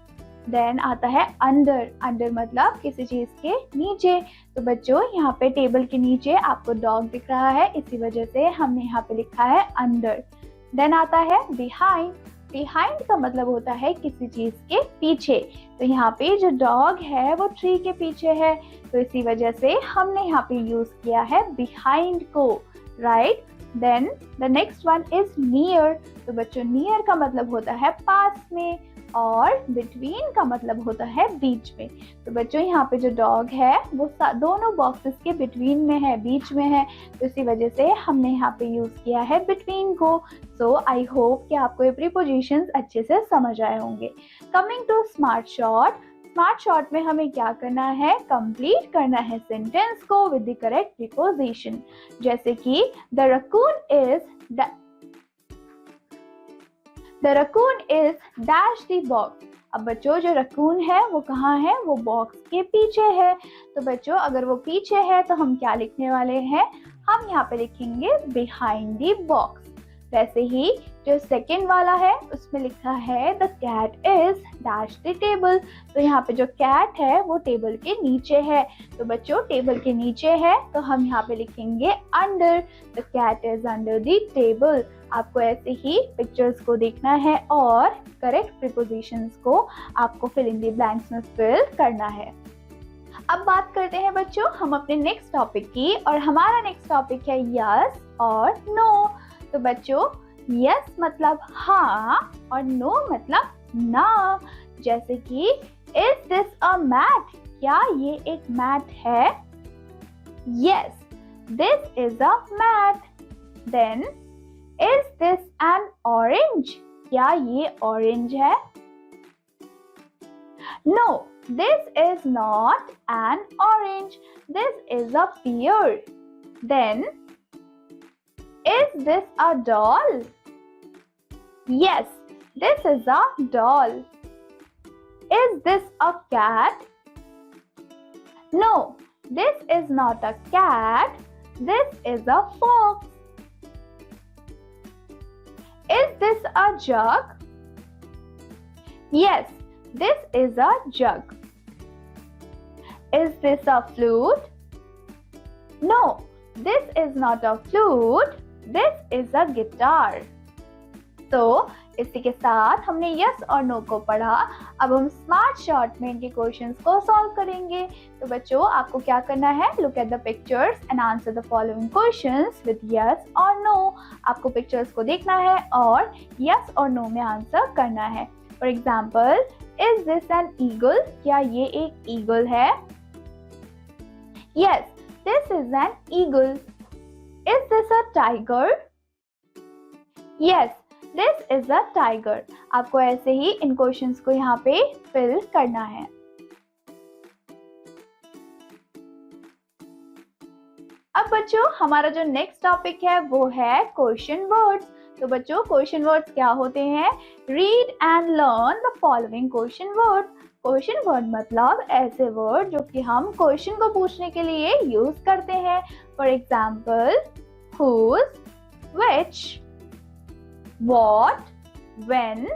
देन आता है अंडर। अंडर मतलब किसी चीज के नीचे। तो बच्चों यहाँ पे टेबल के नीचे आपको डॉग दिख रहा है, इसी वजह से हमने यहाँ पे लिखा है अंडर। देन आता है बिहाइंड। बिहाइंड का मतलब होता है किसी चीज के पीछे। तो यहाँ पे जो डॉग है वो ट्री के पीछे है, तो इसी वजह से हमने यहाँ पे यूज किया है बिहाइंड को, right? Then the next one is near. तो बच्चों नियर का मतलब होता है पास में और बिटवीन का मतलब होता है बीच में। तो बच्चों यहाँ पे जो डॉग है वो दोनों बॉक्सेस के बिटवीन में है, बीच में है, तो इसी वजह से हमने यहाँ पे यूज किया है बिटवीन को। सो आई होप कि आपको ये प्रीपोजिशंस अच्छे से समझ आए होंगे। Coming to smart short. Smart short में हमें क्या करना है, कंप्लीट करना है सेंटेंस को विद द करेक्ट प्रीपोजिशन। जैसे कि the raccoon is dash the box. अब बच्चों जो रकून है वो कहाँ है, वो बॉक्स के पीछे है। तो बच्चों अगर वो पीछे है तो हम क्या लिखने वाले हैं, हम यहाँ पे लिखेंगे बिहाइंड द बॉक्स। वैसे ही जो सेकंड वाला है उसमें लिखा है the cat is dash the table. तो यहाँ पे जो कैट है वो टेबल के नीचे है। तो बच्चों टेबल के नीचे है तो हम यहाँ पे लिखेंगे under. The cat is under the table. आपको ऐसे ही पिक्चर्स को देखना है और करेक्ट प्रीपोजिशंस को आपको फिल इन द ब्लैंक्स में फिल करना है। अब बात करते हैं बच्चों हम अपने नेक्स्ट टॉपिक की, और हमारा नेक्स्ट टॉपिक है यस और नो। तो बच्चों यस मतलब हाँ और नो मतलब ना। जैसे कि इज दिस अ मैट, क्या ये एक मैट है? Yes this is a mat. Then is this an orange, क्या ये ऑरेंज है? No this is not an orange, this is a pear. Then is this a doll? Yes, This is a doll. Is this a cat? No, this is not a cat. This is a fox. Is this a jug? Yes, this is a jug. Is this a flute? No, this is not a flute. This is a guitar. तो इसी के साथ हमने yes और no को पढ़ा। अब हम स्मार्ट शॉर्ट में इनके क्वेश्चंस को सॉल्व करेंगे। तो बच्चों, आपको क्या करना है? Look at the pictures and answer the following questions with yes और नो। आपको पिक्चर्स को देखना है और यस और नो में आंसर करना है। For example, is this an eagle? क्या ये एक ईगल है? Yes, this is an eagle. Is this a tiger? Yes, this is a tiger. आपको ऐसे ही इन क्वेश्चंस को यहाँ पे फिल करना है। अब बच्चों, हमारा जो नेक्स्ट टॉपिक है वो है क्वेश्चन वर्ड्स। तो बच्चों, क्वेश्चन वर्ड्स क्या होते हैं? Read and learn the following question word. Question word मतलब ऐसे वर्ड जो कि हम क्वेश्चन को पूछने के लिए यूज करते हैं। For example, whose, which, what, when,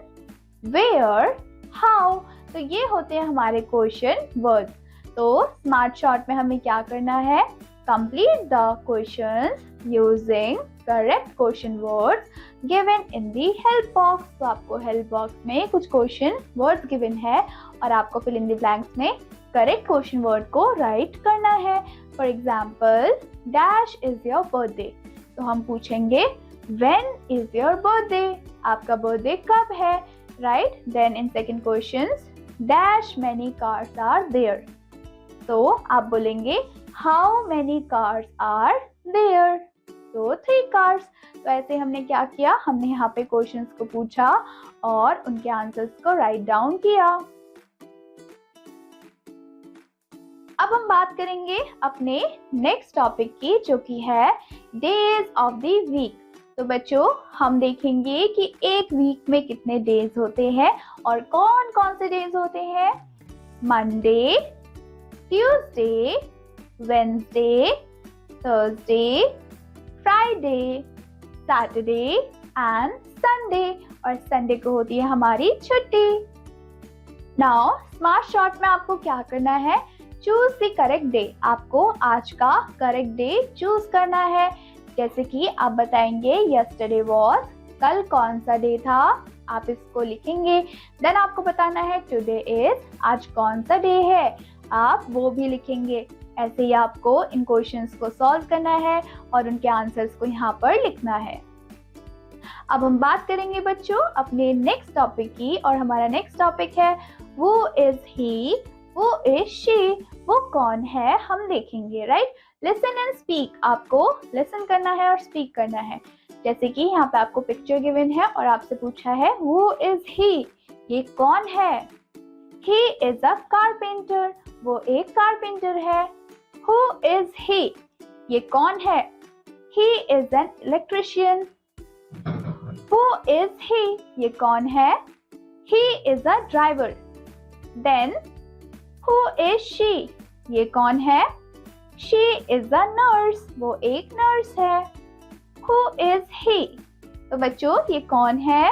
where, how। तो ये होते हैं हमारे क्वेश्चन वर्ड्स। तो स्मार्ट शॉर्ट में हमें क्या करना है? Complete the questions using correct question words given in the help box. तो आपको हेल्प बॉक्स में कुछ क्वेश्चन वर्ड्स गिवन है और आपको फिल इन द ब्लैंक्स में करेक्ट क्वेश्चन वर्ड को राइट करना है। For example, dash is your birthday. तो हम पूछेंगे When is your birthday? आपका बर्थडे कब है? Right? Then in second questions, dash many cars are there. तो आप बोलेंगे How many cars are there? तो 3 cars. तो ऐसे हमने क्या किया? हमने यहाँ पे क्वेश्चंस को पूछा और उनके आंसर्स को राइट डाउन किया। अब हम बात करेंगे अपने नेक्स्ट टॉपिक की, जो कि है डेज ऑफ द वीक। तो बच्चों, हम देखेंगे कि एक वीक में कितने डेज होते हैं और कौन कौन से डेज होते हैं। Monday, Tuesday, Wednesday, Thursday, Friday, Saturday and Sunday. और संडे को होती है हमारी छुट्टी। नाउ स्मार्ट शॉर्ट में आपको क्या करना है? Choose the correct day. आपको आज का करेक्ट डे चूज करना है। जैसे कि आप बताएंगे यस्टरडे वॉज, कल कौन सा डे था, आप इसको लिखेंगे। देन आपको बताना है टुडे इज, आज कौन सा डे है, आप वो भी लिखेंगे। ऐसे ही आपको इन क्वेश्चंस को सॉल्व करना है और उनके आंसर्स को यहाँ पर लिखना है। अब हम बात करेंगे बच्चों अपने नेक्स्ट टॉपिक की, और हमारा नेक्स्ट टॉपिक है वो इज ही, वो इज शी। वो कौन है हम देखेंगे। राइट? Listen and speak. आपको लिसन करना है और स्पीक करना है। जैसे कि यहाँ पे आपको पिक्चर गिवन है और आपसे पूछा है वो इज ही, ये कौन है। ही इज अ कारपेंटर, वो एक कारपेंटर है। हु इज ही, ये कौन है। He is an electrician. Who is he, ये कौन है। He is a driver. Then who is she, ये कौन है। शी इज अ नर्स, वो एक नर्स है। हु इज ही, तो बच्चों ये कौन है।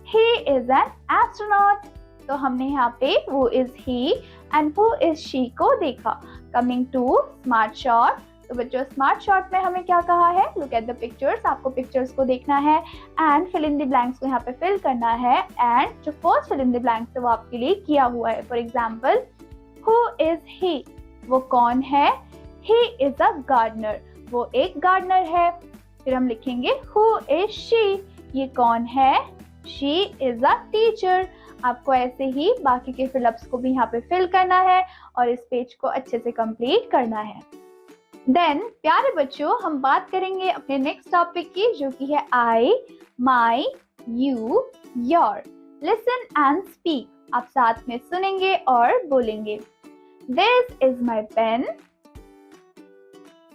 He is an astronaut. तो हमने यहाँ पे वो is he and who is she को देखा। Coming to smart short. तो बच्चों स्मार्ट शॉर्ट में हमें क्या कहा है? Look at the pictures. आपको पिक्चर्स को देखना है and fill in the blanks को यहाँ पे फिल करना है। एंड जो first fill in the blanks है वो आपके लिए किया हुआ है। फॉर एग्जाम्पल, हु इज ही, वो कौन है। ही इज अ गार्डनर, वो एक गार्डनर है। फिर हम लिखेंगे हु इज शी, ये कौन है। She is a teacher. आपको ऐसे ही बाकी के फिलअप्स को भी यहाँ पे फिल करना है और इस पेज को अच्छे से कंप्लीट करना है। देन प्यारे बच्चों, हम बात करेंगे अपने नेक्स्ट टॉपिक की, जो कि है I, my, you, your. Listen and speak. आप साथ में सुनेंगे और बोलेंगे। This is my pen.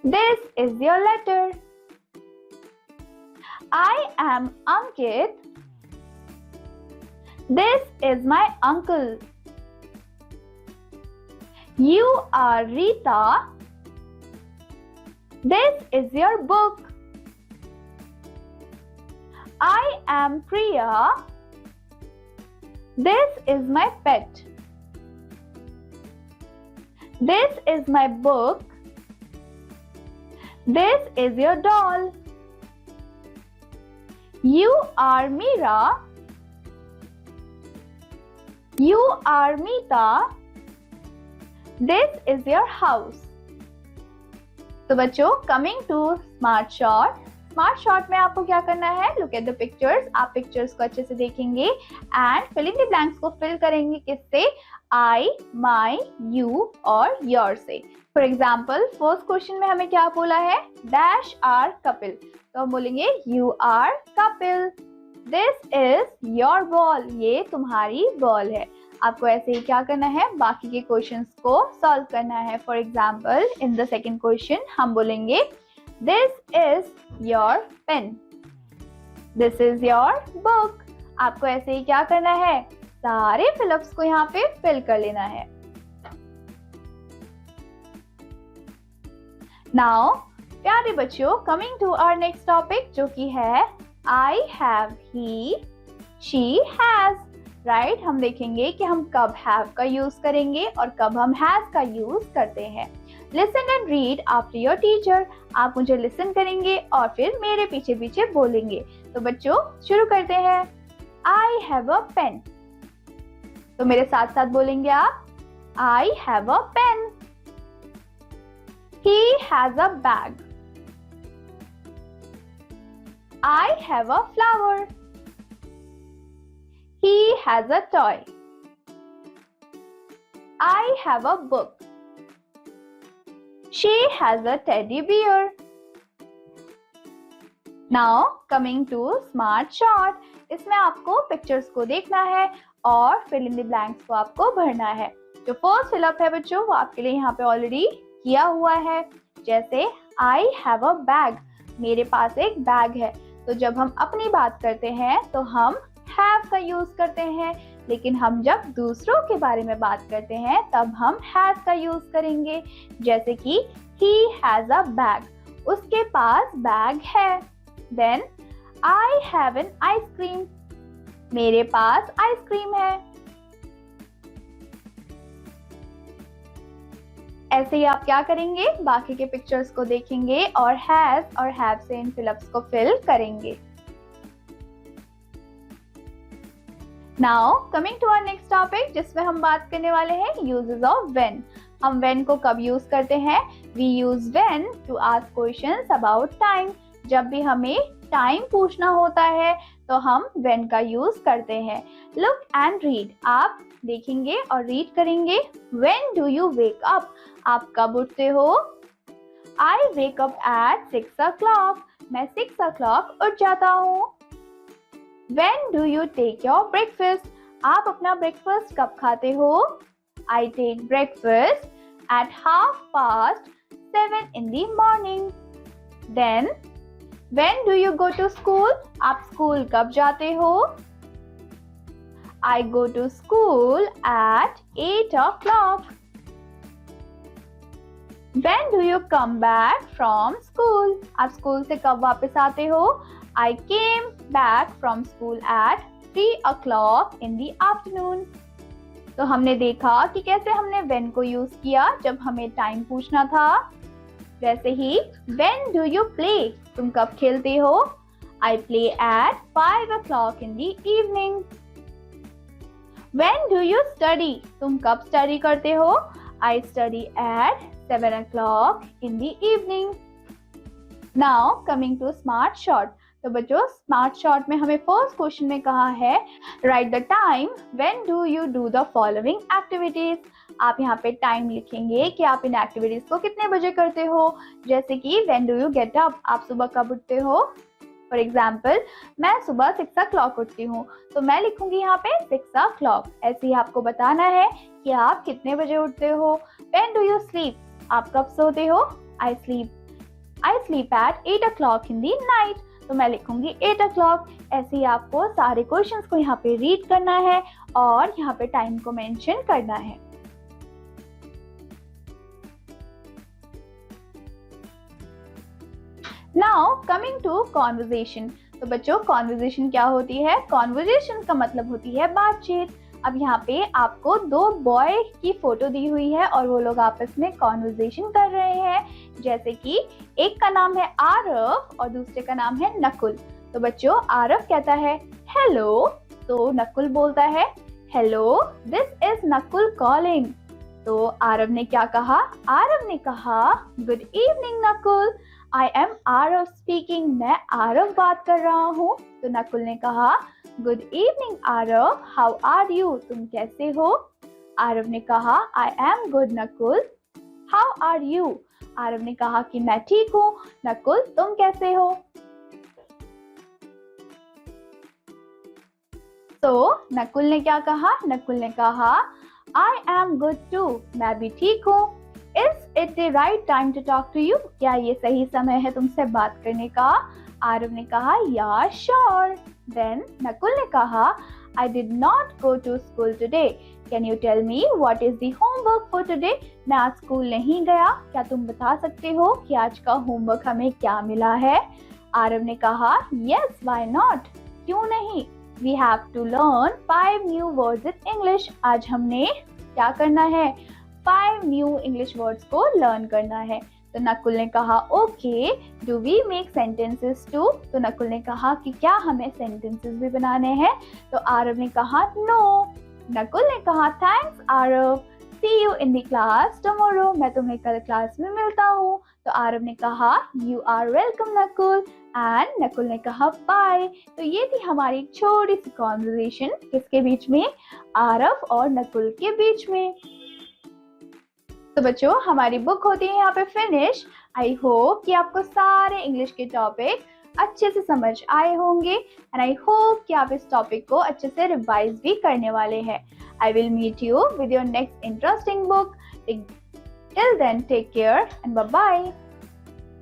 This is your letter. I am Ankit. This is my uncle. You are Rita. This is your book. I am Priya. This is my pet. This is my book. This is your doll. You are Meera. You are Meeta. This is your house. तो बच्चों, coming to smart shot. Smart shot में आपको क्या करना है? Look at the pictures. आप pictures को अच्छे से देखेंगे and fill in the blanks को फिल करेंगे किससे? आई, माई, यू और योर से। फॉर एग्जाम्पल, फर्स्ट क्वेश्चन में हमें क्या बोला है? Dash are Kapil. तो हम बोलेंगे you are Kapil. This is your ball. ये तुम्हारी बॉल है। आपको ऐसे ही क्या करना है? बाकी के क्वेश्चंस को सॉल्व करना है। For example, in the second question हम बोलेंगे this is your pen, this is your book. आपको ऐसे ही क्या करना है? सारे फिलअप्स को यहाँ पे फिल कर लेना है। नाउ प्यारे बच्चों, coming to our next topic जो कि है I have, he, she has. Right, हम देखेंगे कि हम कब हैव का यूज करेंगे और कब हम हैज का यूज करते हैं। Listen and read after your teacher. आप मुझे लिसन करेंगे और फिर मेरे पीछे पीछे बोलेंगे। तो बच्चों शुरू करते हैं। I have a pen. तो मेरे साथ साथ बोलेंगे आप, I have a pen. He has a bag. I have a flower. He has a toy. I have a book. She has a teddy bear. Now coming to smart shot. इसमें आपको pictures को देखना है और fill in the blanks को आपको भरना है। जो फर्स्ट फिलअप है बच्चों, वो आपके लिए यहाँ पे ऑलरेडी किया हुआ है। जैसे I have a bag. मेरे पास एक बैग है। तो जब हम अपनी बात करते हैं तो हम have का यूज करते हैं, लेकिन हम जब दूसरों के बारे में बात करते हैं तब हम has का यूज करेंगे। जैसे कि he has a bag, उसके पास बैग है। Then I have an ice cream, मेरे पास आइसक्रीम है। ऐसे ही आप क्या करेंगे? बाकी के पिक्चर्स को देखेंगे और हैज और हैव से इन फिलअप्स को फिल करेंगे। Now coming to our next topic जिसमें हम बात करने वाले हैं यूजेस ऑफ व्हेन। हम व्हेन को कब यूज करते हैं? We use when to ask questions about time. जब भी हमें टाइम पूछना होता है तो हम व्हेन का यूज करते हैं। Look and read. आप देखेंगे और रीड करेंगे। When do you wake up? आप कब उठते हो? I wake up at 6 o'clock. मैं 6 o'clock उठ जाता हूँ। When do you take your breakfast? आप अपना ब्रेकफास्ट कब खाते हो? I take breakfast at 7:30 in the morning. Then, when do you go to school? आप स्कूल कब जाते हो? I go to school at 8 o'clock. When do you come back from school? आप स्कूल से कब वापस आते हो? I came back from school at 3 o'clock in the afternoon. तो हमने देखा कि कैसे हमने when को यूज किया जब हमें टाइम पूछना था। वैसे ही when do you play? तुम कब खेलते हो? I play at 5 o'clock in the evening. When do you study? तुम कब स्टडी करते हो? I study at 7 o'clock in the evening. Now coming to smart short. तो बच्चों स्मार्ट शॉर्ट में हमें फर्स्ट क्वेश्चन में कहा है write the time when do you do the following activities. आप यहाँ पे टाइम लिखेंगे कि आप इन एक्टिविटीज को कितने बजे करते हो। जैसे कि when do you get up, आप सुबह कब उठते हो। फॉर एग्जाम्पल, मैं सुबह 6 o'clock उठती हूँ, तो मैं लिखूंगी यहाँ पे 6 o'clock। ऐसे ही आपको बताना है कि आप कितने बजे उठते हो। व्हेन डू यू स्लीप, आप कब सोते हो। I sleep at 8 o'clock in the night. तो तो मैं लिखूंगी 8 o'clock। ऐसे ही आपको सारे क्वेश्चंस को यहाँ पे रीड करना है और यहाँ पे टाइम को मेंशन करना है। Now coming to conversation. तो बच्चों कॉन्वर्जेशन क्या होती है? कॉन्वर्जेशन का मतलब होती है बातचीत। अब यहाँ पे आपको दो बॉय की फोटो दी हुई है और वो लोग आपस में कॉन्वर्जेशन कर रहे हैं। जैसे कि एक का नाम है आरव और दूसरे का नाम है नकुल। तो बच्चों आरव कहता है हेलो, तो नकुल बोलता है hello, this is Nakul calling. तो आरव ने क्या कहा? आरव ने कहा good evening Nakul, I am Aarav speaking, मैं आरव बात कर रहा हूँ। तो नकुल ने कहा good evening Aarav, how are you, तुम कैसे हो? आरव ने कहा I am good Nakul, how are you. Aarav ने कहा कि मैं ठीक हूँ। नकुल तुम कैसे हो? तो नकुल ने क्या कहा? नकुल ने कहा आई एम गुड टू, मैं भी ठीक हूँ। Is it the right time to talk to you, क्या ये सही समय है तुमसे बात करने का? आरव ने कहा या श्योर। देन नकुल ने कहा I did not go to school today, can you tell me what is the homework for today, मैं आज स्कूल नहीं गया, क्या तुम बता सकते हो कि आज का होमवर्क हमें क्या मिला है? आरव ने कहा यस व्हाई नॉट, क्यों नहीं, we have to learn 5 new words in English, आज हमने क्या करना है? 5 न्यू इंग्लिश वर्ड्स को लर्न करना है। तो नकुल ने कहा okay, do we make sentences too, तो नकुल ने कहा कि क्या हमें सेंटेंसेस भी बनाने हैं? तो आरव ने कहा नो। नकुल ने कहा thanks Aarav, see you in the class tomorrow, मैं तुम्हें कल क्लास में मिलता हूँ। तो आरव ने कहा you are welcome Nakul, and Nakul ने कहा बाय। तो ये थी हमारी छोटी सी कॉन्वर्सेशन किसके बीच में? आरव और नकुल के बीच में। तो बच्चों हमारी बुक होती है यहाँ पे फिनिश। आई होप कि आपको सारे इंग्लिश के टॉपिक अच्छे से समझ आए होंगे एंड आई होप कि आप इस टॉपिक को अच्छे से रिवाइज भी करने वाले हैं। I will meet you with your next interesting book. Till then take care and bye bye.